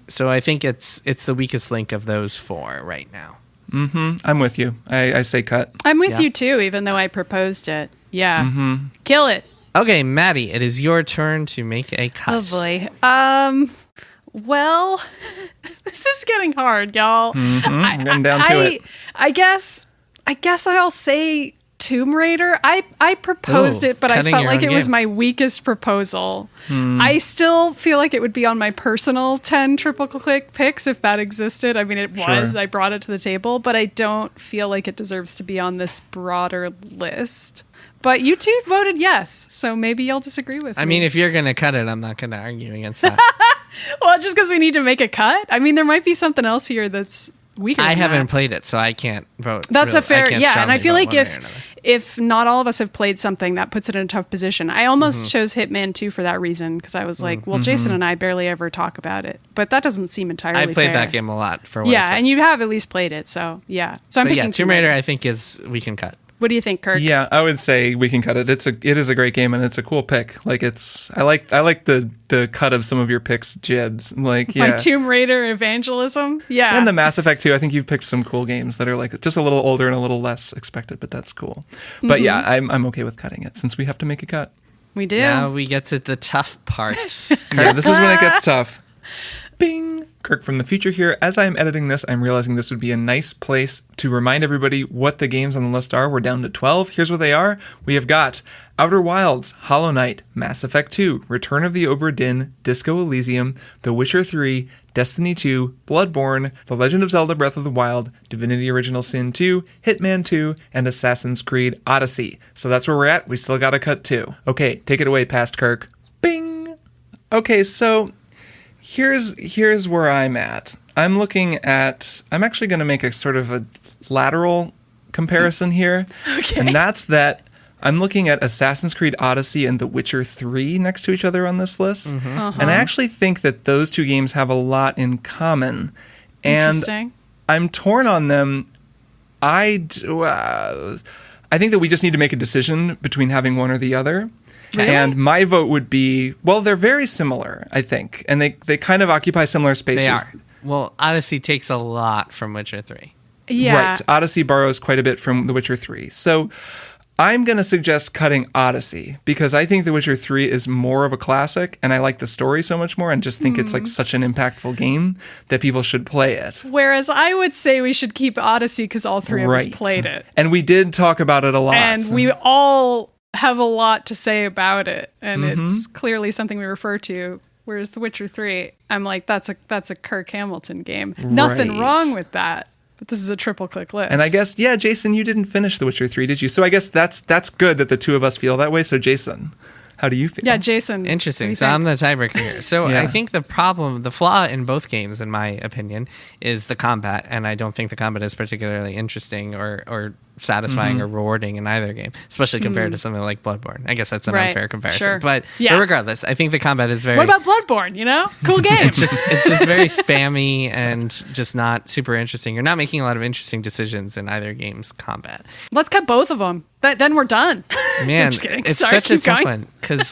So I think it's the weakest link of those 4 right now. I'm with you. I say cut. I'm with you too, even though I proposed it. Yeah. Kill it. Okay, Maddy, it is your turn to make a cut. Oh boy. Well, this is getting hard, y'all. I'm getting down to it. I guess I'll say Tomb Raider. I proposed it, but I felt like it was my weakest proposal. I still feel like it would be on my personal 10 triple click picks if that existed. I mean, it was. I brought it to the table, but I don't feel like it deserves to be on this broader list. But you two voted yes, so maybe you'll disagree with me. I mean, if you're going to cut it, I'm not going to argue against that. Well, just because we need to make a cut? I mean, there might be something else here that's weaker. I than haven't that. played it, so I can't vote. That's really. a fair, I can't yeah. And I strongly feel vote like one way or another. if not all of us have played something, that puts it in a tough position. I almost chose Hitman 2 for that reason, because I was like, well, Jason and I barely ever talk about it, but that doesn't seem entirely I played fair. that game a lot for what it's Yeah, worth. and you have at least played it, so yeah. So I'm But picking yeah, Tomb Raider I think we can cut. What do you think, Kirk? Yeah, I would say we can cut it. It is a great game and it's a cool pick. Like I like the cut of some of your picks, Jibs. Like My yeah. Tomb Raider evangelism? Yeah. And the Mass Effect 2, I think you've picked some cool games that are like just a little older and a little less expected, but that's cool. But yeah, I'm okay with cutting it since we have to make a cut. We do. Now we get to the tough parts. Yeah, this is when it gets tough. Bing! Kirk from the future here. As I am editing this, I'm realizing this would be a nice place to remind everybody what the games on the list are. We're down to 12. Here's what they are. We have got Outer Wilds, Hollow Knight, Mass Effect 2, Return of the Obra Dinn, Disco Elysium, The Witcher 3, Destiny 2, Bloodborne, The Legend of Zelda Breath of the Wild, Divinity Original Sin 2, Hitman 2, and Assassin's Creed Odyssey. So that's where we're at. We still got to cut 2. Okay, take it away, past Kirk. Bing! Okay, so here's where I'm at. I'm actually going to make a sort of a lateral comparison here. Okay. And that's that I'm looking at Assassin's Creed Odyssey and The Witcher 3 next to each other on this list. And I actually think that those two games have a lot in common. And Interesting. I'm torn on them. I think that we just need to make a decision between having one or the other. Really? And my vote would be, well, they're very similar, I think. And they kind of occupy similar spaces. They are. Well, Odyssey takes a lot from Witcher 3. Yeah. Right. Odyssey borrows quite a bit from The Witcher 3. So I'm going to suggest cutting Odyssey because I think The Witcher 3 is more of a classic and I like the story so much more and just think it's like such an impactful game that people should play it. Whereas I would say we should keep Odyssey because all three of us played it. And we did talk about it a lot. And we all have a lot to say about it. And it's clearly something we refer to. Whereas The Witcher 3, I'm like, that's a Kirk Hamilton game. Nothing Right. wrong with that. But this is a triple click list. And I guess, yeah, Jason, you didn't finish The Witcher 3, did you? So I guess that's good that the two of us feel that way. So Jason, how do you feel? Yeah, Jason. Interesting. So I'm the tiebreaker here. So Yeah. I think the flaw in both games, in my opinion, is the combat. And I don't think the combat is particularly interesting or satisfying or rewarding in either game, especially compared to something like Bloodborne. I guess that's an Right. unfair comparison. Sure. But Yeah. regardless, I think the combat is very... What about Bloodborne, Cool game. it's just very spammy and just not super interesting. You're not making a lot of interesting decisions in either game's combat. Let's cut both of them. Then we're done. Man, Just kidding. it's Sorry, such a keep tough going. one because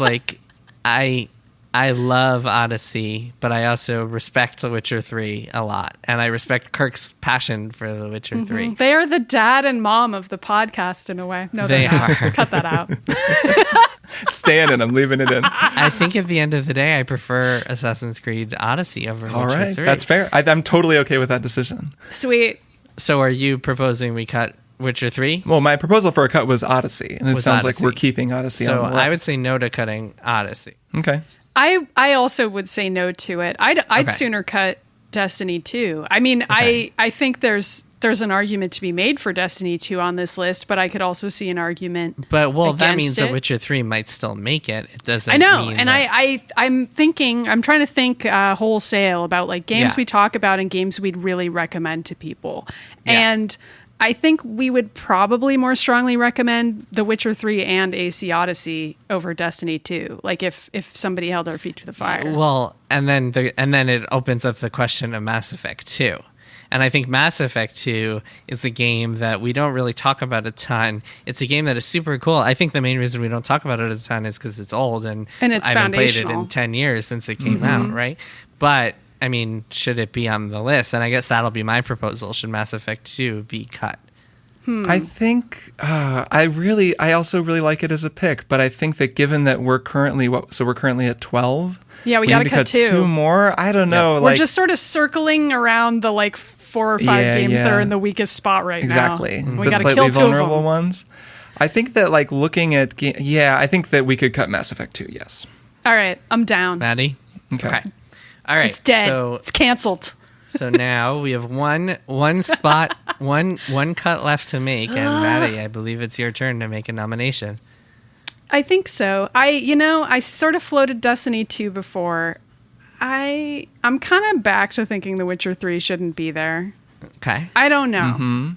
I love Odyssey, but I also respect The Witcher 3 a lot, and I respect Kirk's passion for The Witcher 3. They are the dad and mom of the podcast in a way. No, They they're not. are. Cut that out. Staying in, I'm leaving it in. I think at the end of the day, I prefer Assassin's Creed Odyssey over All Witcher right, 3. that's fair. I'm totally okay with that decision. Sweet. So are you proposing we cut Witcher 3? Well, my proposal for a cut was Odyssey, and it Was sounds like Odyssey. we're keeping Odyssey So on the I would list. say no to cutting Odyssey. Okay. I also would say no to it. I'd Okay. sooner cut Destiny 2. I mean, Okay. I think there's an argument to be made for Destiny 2 on this list, but I could also see an argument. But, well, that against means that it. Witcher 3 might still make it. It doesn't I know, mean and that- I'm trying to think wholesale about like games Yeah. we talk about and games we'd really recommend to people. Yeah. And I think we would probably more strongly recommend The Witcher 3 and AC Odyssey over Destiny 2. Like if somebody held our feet to the fire. Well, and then it opens up the question of Mass Effect 2. And I think Mass Effect 2 is a game that we don't really talk about a ton. It's a game that is super cool. I think the main reason we don't talk about it a ton is because it's old and it's I haven't played it foundational. in 10 years since it came out, right? But, I mean, should it be on the list? And I guess that'll be my proposal. Should Mass Effect 2 be cut? I think I also really like it as a pick, but I think that given that we're currently at 12. Yeah, we need gotta to cut two. two more. I don't know. We're like just sort of circling around the like 4 or 5 Yeah, games that yeah. are in the weakest spot right exactly now. We the gotta slightly kill 2 of vulnerable them. ones. I think that like looking at I think that we could cut Mass Effect 2. Yes. All right, I'm down. Maddie? Okay. All right. It's dead. So It's canceled. So now we have one spot, one cut left to make, and Maddie, I believe it's your turn to make a nomination. I think so. I sort of floated Destiny 2 before. I'm kind of back to thinking The Witcher 3 shouldn't be there. Okay. I don't know.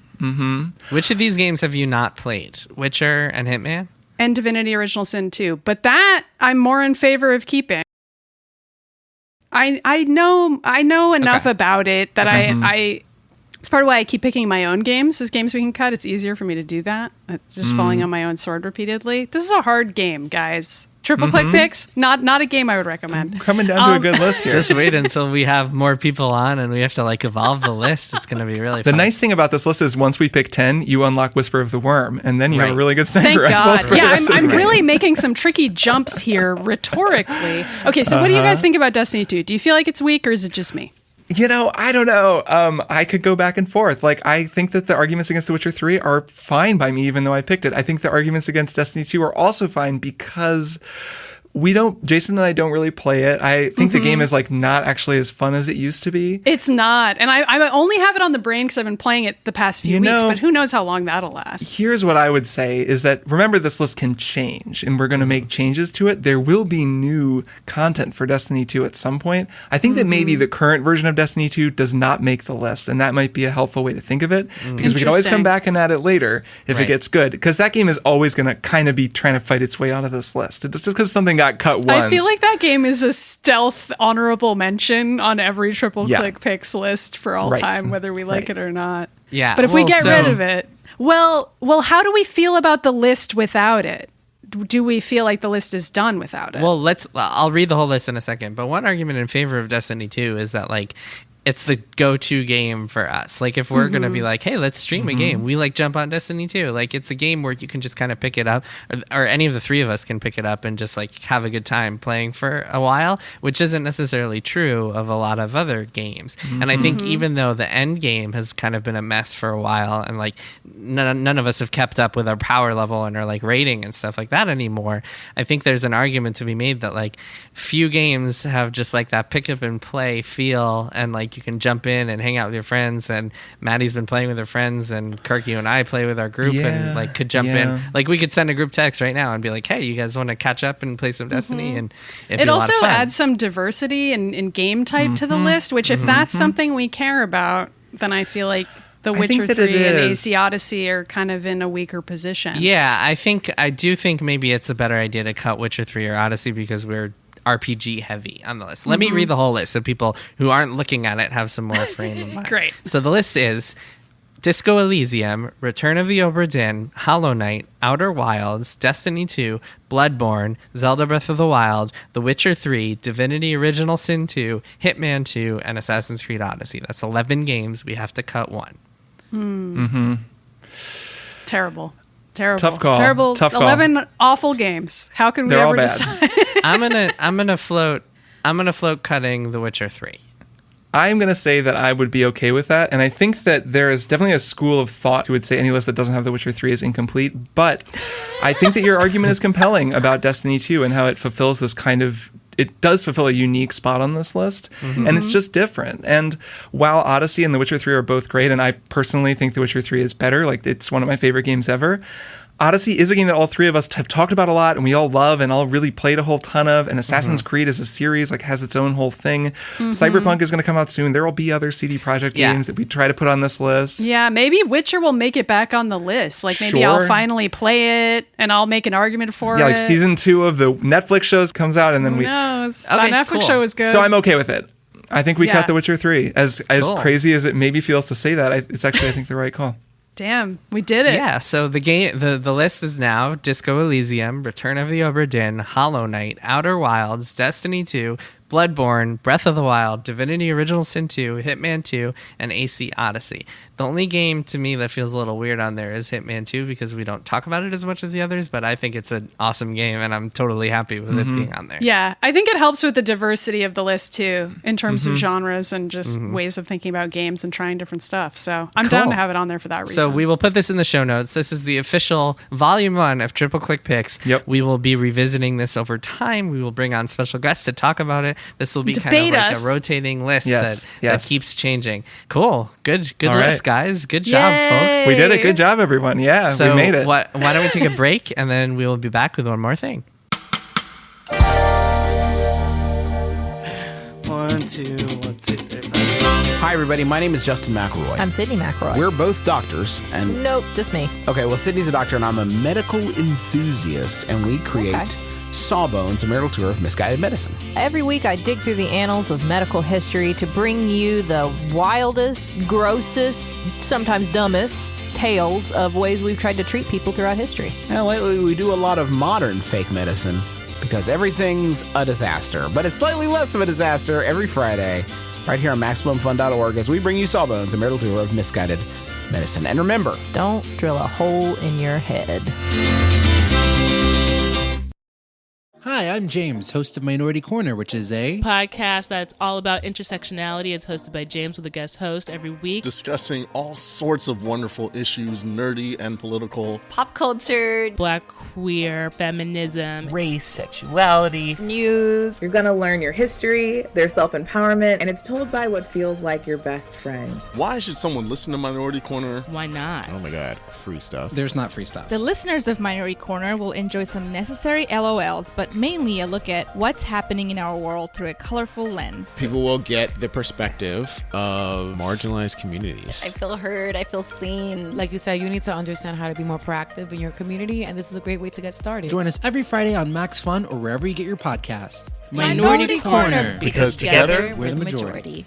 Which of these games have you not played? Witcher and Hitman? And Divinity Original Sin 2. But that I'm more in favor of keeping. I know enough about it that I it's part of why I keep picking my own games as games we can cut. It's easier for me to do that. It's just falling on my own sword repeatedly. This is a hard game, guys. Triple click picks, not a game I would recommend. Coming down to a good list here. Just wait until we have more people on and we have to like evolve the list. It's going to be really fun. The nice thing about this list is once we pick 10, you unlock Whisper of the Worm, and then you have a really good sniper Thank rifle God. for the rest of the I'm game. really making some tricky jumps here rhetorically. Okay, so what do you guys think about Destiny 2? Do you feel like it's weak or is it just me? You know, I don't know. I could go back and forth. Like, I think that the arguments against The Witcher 3 are fine by me, even though I picked it. I think the arguments against Destiny 2 are also fine because Jason and I don't really play it. I think the game is like not actually as fun as it used to be. It's not. And I only have it on the brain because I've been playing it the past few weeks, but who knows how long that'll last. Here's what I would say is that, remember, this list can change and we're going to make changes to it. There will be new content for Destiny 2 at some point. I think that maybe the current version of Destiny 2 does not make the list, and that might be a helpful way to think of it because we can always come back and add it later if it gets good, because that game is always going to kind of be trying to fight its way out of this list. It's just because something got cut once. I feel like that game is a stealth honorable mention on every triple click picks list for all time, whether we like it or not. Yeah. But if we get rid of it, well, how do we feel about the list without it? Do we feel like the list is done without it? Well, I'll read the whole list in a second. But one argument in favor of Destiny 2 is that like it's the go-to game for us. Like if we're going to be like, hey, let's stream a game, we like jump on Destiny 2. Like it's a game where you can just kind of pick it up, or any of the three of us can pick it up and just like have a good time playing for a while, which isn't necessarily true of a lot of other games. And I think even though the end game has kind of been a mess for a while, and like none of us have kept up with our power level and our like rating and stuff like that anymore, I think there's an argument to be made that like few games have just like that pick up and play feel, and like you can jump in and hang out with your friends, and Maddy's been playing with her friends, and Kirk, you and I play with our group, and like could jump in. Like we could send a group text right now and be like, hey, you guys want to catch up and play some Destiny? And it also adds some diversity in game type to the list, which if that's something we care about, then I feel like The Witcher 3 and AC Odyssey are kind of in a weaker position. Yeah, I do think maybe it's a better idea to cut Witcher 3 or Odyssey because we're RPG heavy on the list. Let me read the whole list so people who aren't looking at it have some more frame of mind. Great. So the list is Disco Elysium, Return of the Obra Dinn, Hollow Knight, Outer Wilds, Destiny 2, Bloodborne, Zelda Breath of the Wild, The Witcher 3, Divinity Original Sin 2, Hitman 2, and Assassin's Creed Odyssey. That's 11 games. We have to cut one. Terrible. Tough call. Terrible. Tough call. 11 awful games. How can we They're all ever bad. decide? I'm gonna float cutting The Witcher 3. I'm going to say that I would be okay with that. And I think that there is definitely a school of thought who would say any list that doesn't have The Witcher 3 is incomplete. But I think that your argument is compelling about Destiny 2 and how it fulfills this kind of... It does fulfill a unique spot on this list, and it's just different. And while Odyssey and The Witcher 3 are both great, and I personally think The Witcher 3 is better, like it's one of my favorite games ever, Odyssey is a game that all three of us have talked about a lot and we all love and all really played a whole ton of. And Assassin's Creed is a series, like has its own whole thing. Cyberpunk is going to come out soon. There will be other CD Projekt games that we try to put on this list. Yeah, maybe Witcher will make it back on the list. Like maybe I'll finally play it and I'll make an argument for it. Yeah, like season 2 of the Netflix shows comes out and then Who knows? Okay, that Netflix show was good. So I'm okay with it. I think we cut The Witcher 3. As crazy as it maybe feels to say that, it's actually, I think, the right call. Damn, we did it. Yeah, so the list is now Disco Elysium, Return of the Obra Dinn, Hollow Knight, Outer Wilds, Destiny 2, Bloodborne, Breath of the Wild, Divinity Original Sin 2, Hitman 2, and AC Odyssey. The only game to me that feels a little weird on there is Hitman 2 because we don't talk about it as much as the others, but I think it's an awesome game and I'm totally happy with it being on there. Yeah, I think it helps with the diversity of the list too, in terms of genres and just ways of thinking about games and trying different stuff. So I'm down to have it on there for that reason. So we will put this in the show notes. This is the official volume 1 of Triple Click Picks. Yep. We will be revisiting this over time. We will bring on special guests to talk about it. This will be kind of like a rotating list that keeps changing. Cool. Good All list, right. guys. Good job, folks. We did it. Good job, everyone. Yeah, So we made it. why don't we take a break and then we will be back with one more thing. One 1, 2, 1, 2, 3, 4. Hi, everybody. My name is Justin McElroy. I'm Sydney McElroy. We're both doctors, and Nope, just me. okay, well, Sydney's a doctor, and I'm a medical enthusiast, and we create Sawbones, a marital tour of misguided medicine. Every week I dig through the annals of medical history to bring you the wildest, grossest, sometimes dumbest tales of ways we've tried to treat people throughout history. Now, lately, we do a lot of modern fake medicine because everything's a disaster, but it's slightly less of a disaster every Friday, right here on MaximumFun.org, as we bring you Sawbones, a marital tour of misguided medicine. And remember, Don't drill a hole in your head. Hi, I'm James, host of Minority Corner, which is a podcast that's all about intersectionality. It's hosted by James with a guest host every week. Discussing all sorts of wonderful issues, nerdy and political. Pop culture. Black, queer, feminism. Race, sexuality. News. You're going to learn your history, their self-empowerment, and it's told by what feels like your best friend. Why should someone listen to Minority Corner? Why not? oh my God, free stuff. There's not free stuff. The listeners of Minority Corner will enjoy some necessary LOLs, but mainly a look at what's happening in our world through a colorful lens. People will get the perspective of marginalized communities. I feel heard, I feel seen. Like you said, you need to understand how to be more proactive in your community, and this is a great way to get started. Join us every Friday on Max Fun or wherever you get your podcast. Minority Corner, because together we're the majority.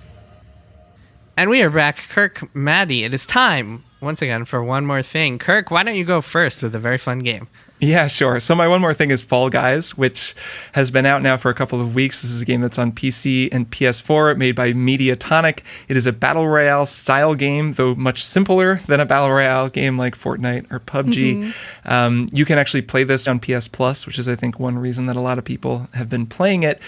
And we are back. Kirk, Maddy, it is time once again for one more thing. Kirk, why don't you go first with a very fun game? Yeah, sure. So my one more thing is Fall Guys, which has been out now for a couple of weeks. This is a game that's on PC and PS4, made by Mediatonic. It is a battle royale style game, though much simpler than a battle royale game like Fortnite or PUBG. You can actually play this on PS Plus, which is, I think, one reason that a lot of people have been playing it.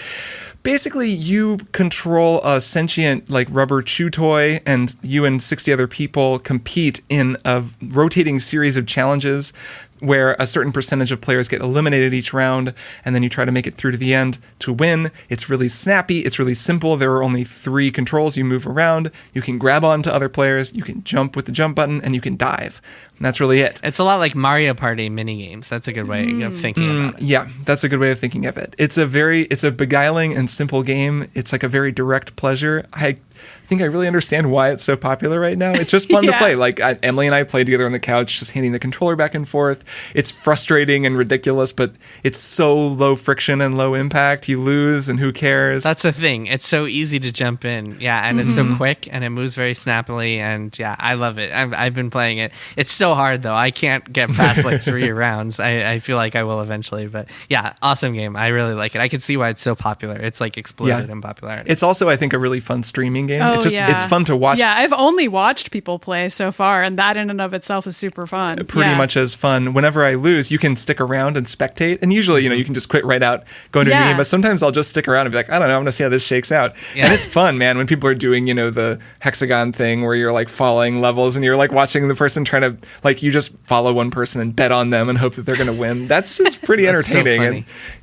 Basically, you control a sentient, like, rubber chew toy, and you and 60 other people compete in a rotating series of challenges where a certain percentage of players get eliminated each round, and then you try to make it through to the end to win. It's really snappy. It's really simple. There are only 3 controls. You move around. You can grab onto other players. You can jump with the jump button, and you can dive. And that's really it. It's a lot like Mario Party minigames. That's a good way of thinking about it. Yeah, that's a good way of thinking of it. It's a beguiling and simple game. It's like a very direct pleasure. I think I really understand why it's so popular right now. It's just fun to play. Like Emily and I played together on the couch, just handing the controller back and forth. It's frustrating and ridiculous, but it's so low friction and low impact. You lose, and who cares? That's the thing. It's so easy to jump in. Yeah, and it's so quick, and it moves very snappily, and yeah, I love it. I've been playing it. It's so hard, though. I can't get past like 3 rounds. I feel like I will eventually, but yeah, awesome game. I really like it. I can see why it's so popular. It's like exploded in popularity. It's also, I think, a really fun streaming game. Oh, It's fun to watch. Yeah, I've only watched people play so far, and that in and of itself is super fun. Pretty much as fun. Whenever I lose, you can stick around and spectate, and usually, you can just quit right out, go into a game, but sometimes I'll just stick around and be like, I don't know, I'm going to see how this shakes out. And it's fun, man, when people are doing, the hexagon thing where you're like following levels and you're like watching the person trying to, like, you just follow one person and bet on them and hope that they're going to win. That's just pretty entertaining. So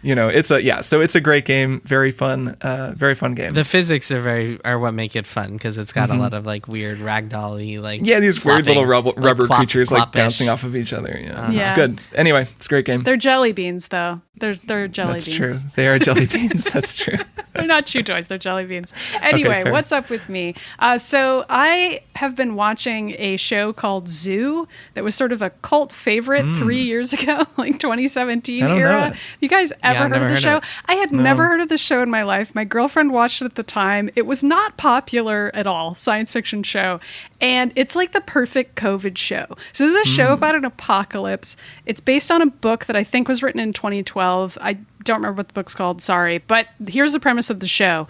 funny. And, so it's a great game, very fun game. The physics are what make it fun, because it's got a lot of like weird ragdoll-y, like these weird little rubber creatures like plop-ish. bouncing off of each other. It's good. Anyway, it's a great game. They're jelly beans, though. They're jelly That's beans. true. They are jelly beans. That's true. They're not chew toys. They're jelly beans. Anyway, fair. what's up with me? So I have been watching a show called Zoo that was sort of a cult favorite 3 years ago, like 2017 I don't know era. it. You guys ever heard of the show? it. I had never heard of the show in my life. My girlfriend watched it at the time. It was not popular at all, science fiction show. And it's like the perfect COVID show. So this is a show about an apocalypse. It's based on a book that I think was written in 2012. I don't remember what the book's called, sorry. But here's the premise of the show.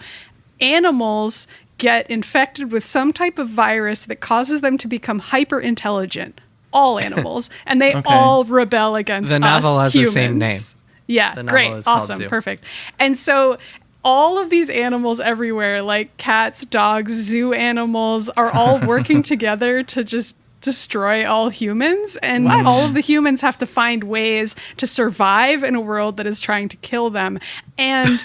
Animals get infected with some type of virus that causes them to become hyper intelligent. All animals. And they all rebel against The novel has humans. the same name. Yeah, The novel great. is called Awesome. Zoo. Perfect. And so all of these animals everywhere, like cats, dogs, zoo animals, are all working together to just destroy all humans, and all of the humans have to find ways to survive in a world that is trying to kill them. And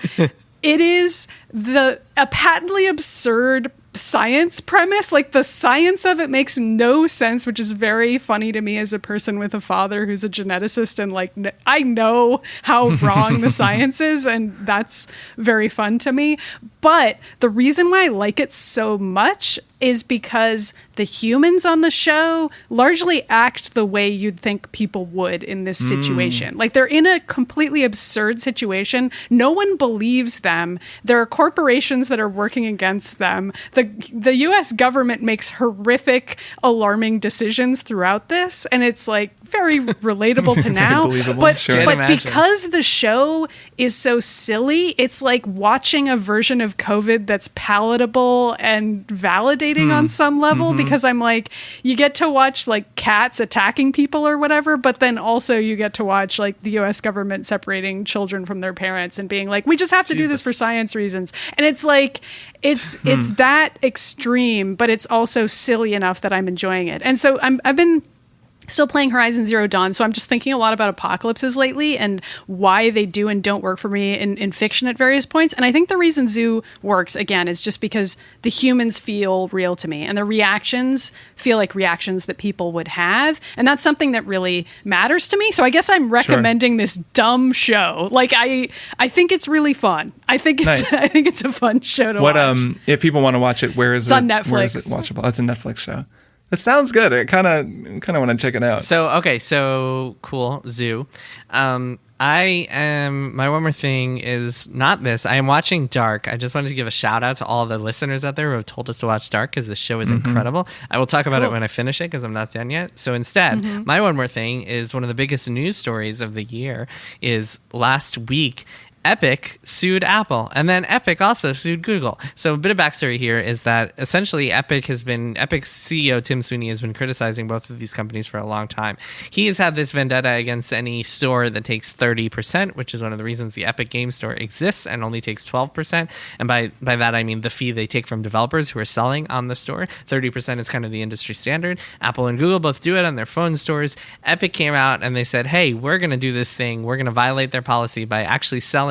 it is a patently absurd science premise. Like, the science of it makes no sense, which is very funny to me as a person with a father who's a geneticist, and like I know how wrong the science is, and that's very fun to me. But the reason why I like it so much is because the humans on the show largely act the way you'd think people would in this situation. Like, they're in a completely absurd situation. No one believes them. There are corporations that are working against them. The US government makes horrific, alarming decisions throughout this, and it's like very relatable to now. But because the show is so silly, it's like watching a version of COVID that's palatable and validating on some level, because I'm like, you get to watch like cats attacking people or whatever, but then also you get to watch like the US government separating children from their parents and being like, we just have to do this for science reasons. And it's like, it's that extreme, but it's also silly enough that I'm enjoying it. And so I've been still playing Horizon Zero Dawn, so I'm just thinking a lot about apocalypses lately and why they do and don't work for me in fiction at various points. And I think the reason Zoo works, again, is just because the humans feel real to me, and the reactions feel like reactions that people would have, and that's something that really matters to me. So I guess I'm recommending this dumb show. Like, I think it's really fun. I think it's a fun show to watch. If people want to watch it, where is it? It's on Netflix. Where is it watchable? It's a Netflix show. It sounds good. I kind of want to check it out. So cool, Zoo. My one more thing is not this. I am watching Dark. I just wanted to give a shout out to all the listeners out there who have told us to watch Dark, because the show is incredible. I will talk about it when I finish it, because I'm not done yet. So instead, my one more thing is one of the biggest news stories of the year is last week, Epic sued Apple, and then Epic also sued Google. So a bit of backstory here is that essentially Epic's CEO Tim Sweeney has been criticizing both of these companies for a long time. He has had this vendetta against any store that takes 30%, which is one of the reasons the Epic Game Store exists and only takes 12%. And by that I mean the fee they take from developers who are selling on the store. 30% is kind of the industry standard. Apple and Google both do it on their phone stores. Epic came out and they said, hey, we're going to do this thing. We're going to violate their policy by actually selling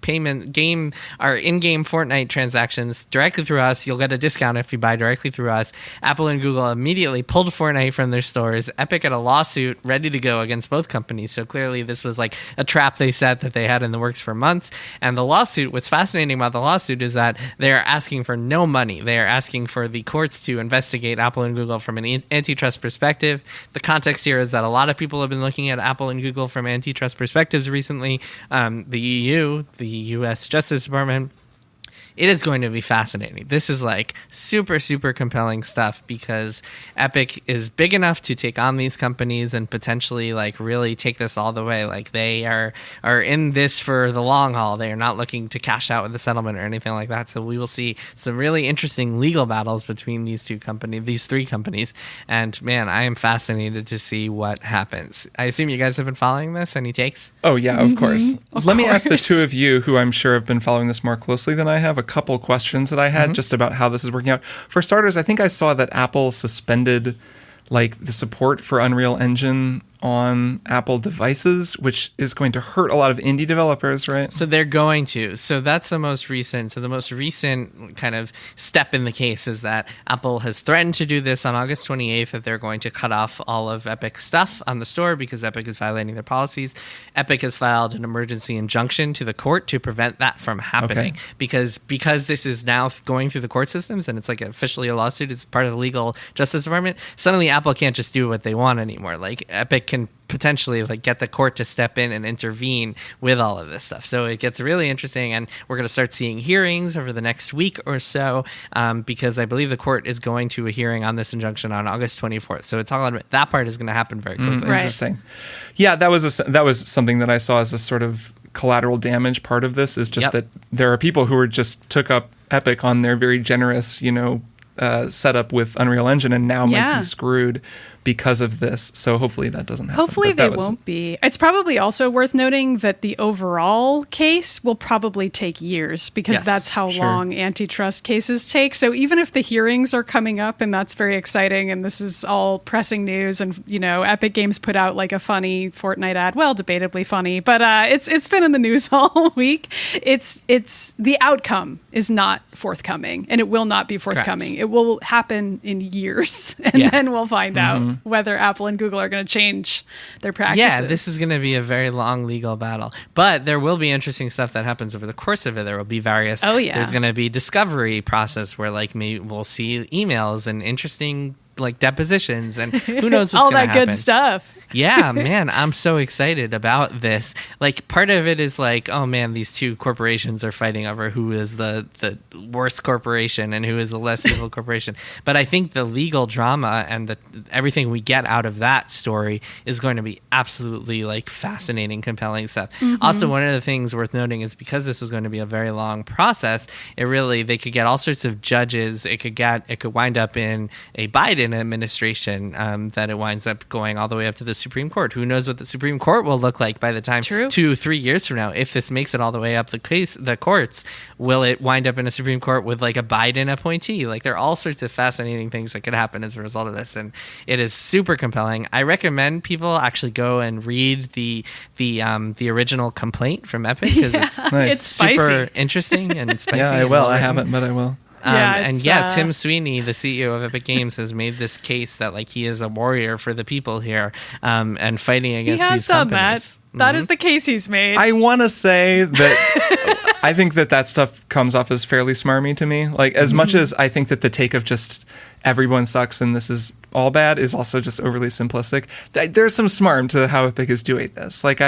our in-game Fortnite transactions directly through us. You'll get a discount if you buy directly through us. Apple and Google immediately pulled Fortnite from their stores. Epic had a lawsuit ready to go against both companies. So clearly this was like a trap they set that they had in the works for months. And the lawsuit, what's fascinating about the lawsuit is that they're asking for no money. They are asking for the courts to investigate Apple and Google from an antitrust perspective. The context here is that a lot of people have been looking at Apple and Google from antitrust perspectives recently. The EU, the U.S. Justice Department. It is going to be fascinating. This is like super, super compelling stuff, because Epic is big enough to take on these companies and potentially like really take this all the way. Like, they are in this for the long haul. They are not looking to cash out with the settlement or anything like that. So we will see some really interesting legal battles between these three companies. And man, I am fascinated to see what happens. I assume you guys have been following this. Any takes? Oh yeah, of course. Let me ask the two of you, who I'm sure have been following this more closely than I have, a couple questions that I had just about how this is working out. For starters, I think I saw that Apple suspended like the support for Unreal Engine on Apple devices, which is going to hurt a lot of indie developers, right? So they're going to. So that's the most recent. So the most recent kind of step in the case is that Apple has threatened to do this on August 28th, that they're going to cut off all of Epic's stuff on the store because Epic is violating their policies. Epic has filed an emergency injunction to the court to prevent that from happening. Because this is now going through the court systems and it's like officially a lawsuit, it's part of the legal Justice Department. Suddenly Apple can't just do what they want anymore. Like, Epic can potentially like get the court to step in and intervene with all of this stuff. So it gets really interesting, and we're going to start seeing hearings over the next week or so, because I believe the court is going to a hearing on this injunction on August 24th. So it's all about that part is going to happen very quickly. Interesting. Yeah, that was something that I saw as a sort of collateral damage part of this, is just that there are people who just took up Epic on their very generous, setup with Unreal Engine, and now might be screwed because of this. So hopefully that doesn't happen. Hopefully they won't be. It's probably also worth noting that the overall case will probably take years because that's how long antitrust cases take. So even if the hearings are coming up and that's very exciting and this is all pressing news and, Epic Games put out like a funny Fortnite ad, well, debatably funny, but it's been in the news all week. It's the outcome is not forthcoming and it will not be forthcoming. Correct. It will happen in years and then we'll find out whether Apple and Google are going to change their practices. Yeah, this is going to be a very long legal battle. But there will be interesting stuff that happens over the course of it. There will be various... There's going to be discovery process where maybe we'll see emails and interesting depositions and who knows what's all going to happen. Good stuff. Yeah, man, I'm so excited about this. Part of it is oh man, these two corporations are fighting over who is the worst corporation and who is the less evil corporation. But I think the legal drama and everything we get out of that story is going to be absolutely fascinating, compelling stuff. Mm-hmm. Also, one of the things worth noting is because this is going to be a very long process, they could get all sorts of judges. It could wind up in a Biden administration that it winds up going all the way up to the Supreme Court. Who knows what the Supreme Court will look like by the time 2-3 years from now? If this makes it all the way up the courts, will it wind up in a Supreme Court with a Biden appointee? There are all sorts of fascinating things that could happen as a result of this, and it is super compelling. I recommend people actually go and read the original complaint from Epic because it's super interesting and spicy. Yeah, I will. I haven't, but I will. Tim Sweeney, the CEO of Epic Games, has made this case that he is a warrior for the people here and fighting against these companies. That is the case he's made. I want to say that I think that stuff comes off as fairly smarmy to me. As much as I think that the take of just everyone sucks and this is all bad is also just overly simplistic. There's some smarm to how Epic is doing this. Like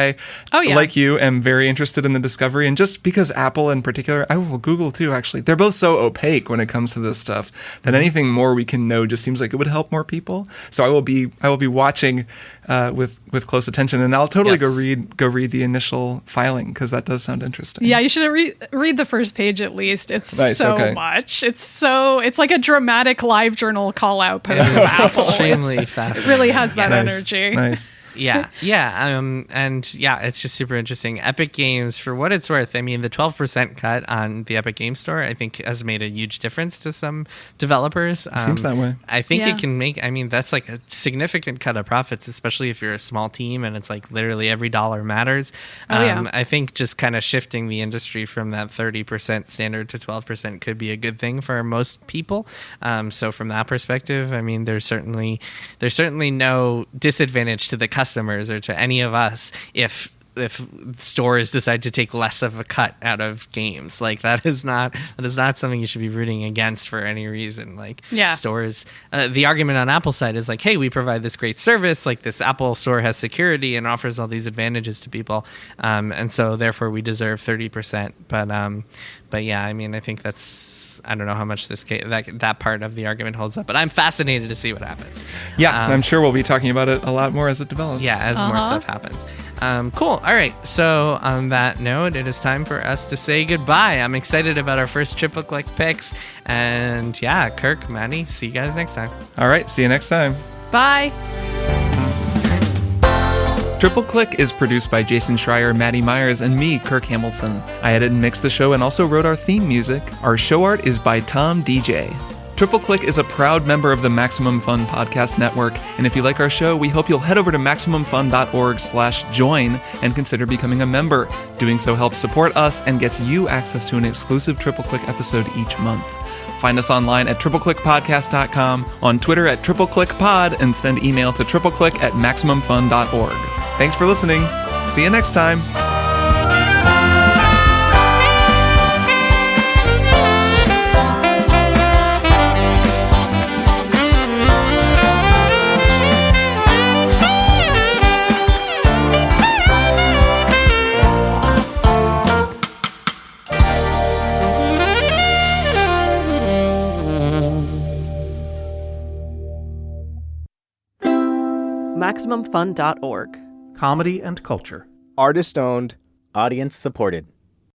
you, am very interested in the discovery, and just because Apple in particular, Google too, actually, they're both so opaque when it comes to this stuff that anything more we can know just seems like it would help more people. So I will be watching with close attention, and I'll totally go read the initial filing because that does sound interesting. Yeah, you should read the first page at least. It's much. It's like a dramatic live journal call out post of Apple. Extremely fascinating. It really has that energy. Nice. It's just super interesting. Epic Games, for what it's worth, I mean, the 12% cut on the Epic Games Store, I think, has made a huge difference to some developers. Seems that way. I think it can make, that's like a significant cut of profits, especially if you're a small team and it's literally every dollar matters. I think just kind of shifting the industry from that 30% standard to 12% could be a good thing for most people. So from that perspective, I mean, there's certainly no disadvantage to the customers or to any of us if stores decide to take less of a cut out of games. That is not something you should be rooting against for any reason. Stores, the argument on Apple's side is hey, we provide this great service, this Apple store has security and offers all these advantages to people, and so therefore we deserve 30%. But yeah, I mean, I think I don't know how much that part of the argument holds up, but I'm fascinated to see what happens. Yeah, I'm sure we'll be talking about it a lot more as it develops. Yeah, as more stuff happens. Cool. All right. So on that note, it is time for us to say goodbye. I'm excited about our first Triple Click picks. And yeah, Kirk, Maddy, see you guys next time. All right. See you next time. Bye. Triple Click is produced by Jason Schreier, Maddy Myers, and me, Kirk Hamilton. I edit and mix the show and also wrote our theme music. Our show art is by Tom DJ. Triple Click is a proud member of the Maximum Fun Podcast Network, and if you like our show, we hope you'll head over to MaximumFun.org/join and consider becoming a member. Doing so helps support us and gets you access to an exclusive Triple Click episode each month. Find us online at tripleclickpodcast.com, on Twitter at tripleclickpod, and send email to tripleclick@maximumfun.org. Thanks for listening. See you next time. MaximumFun.org. Comedy and culture. Artist owned. Audience supported.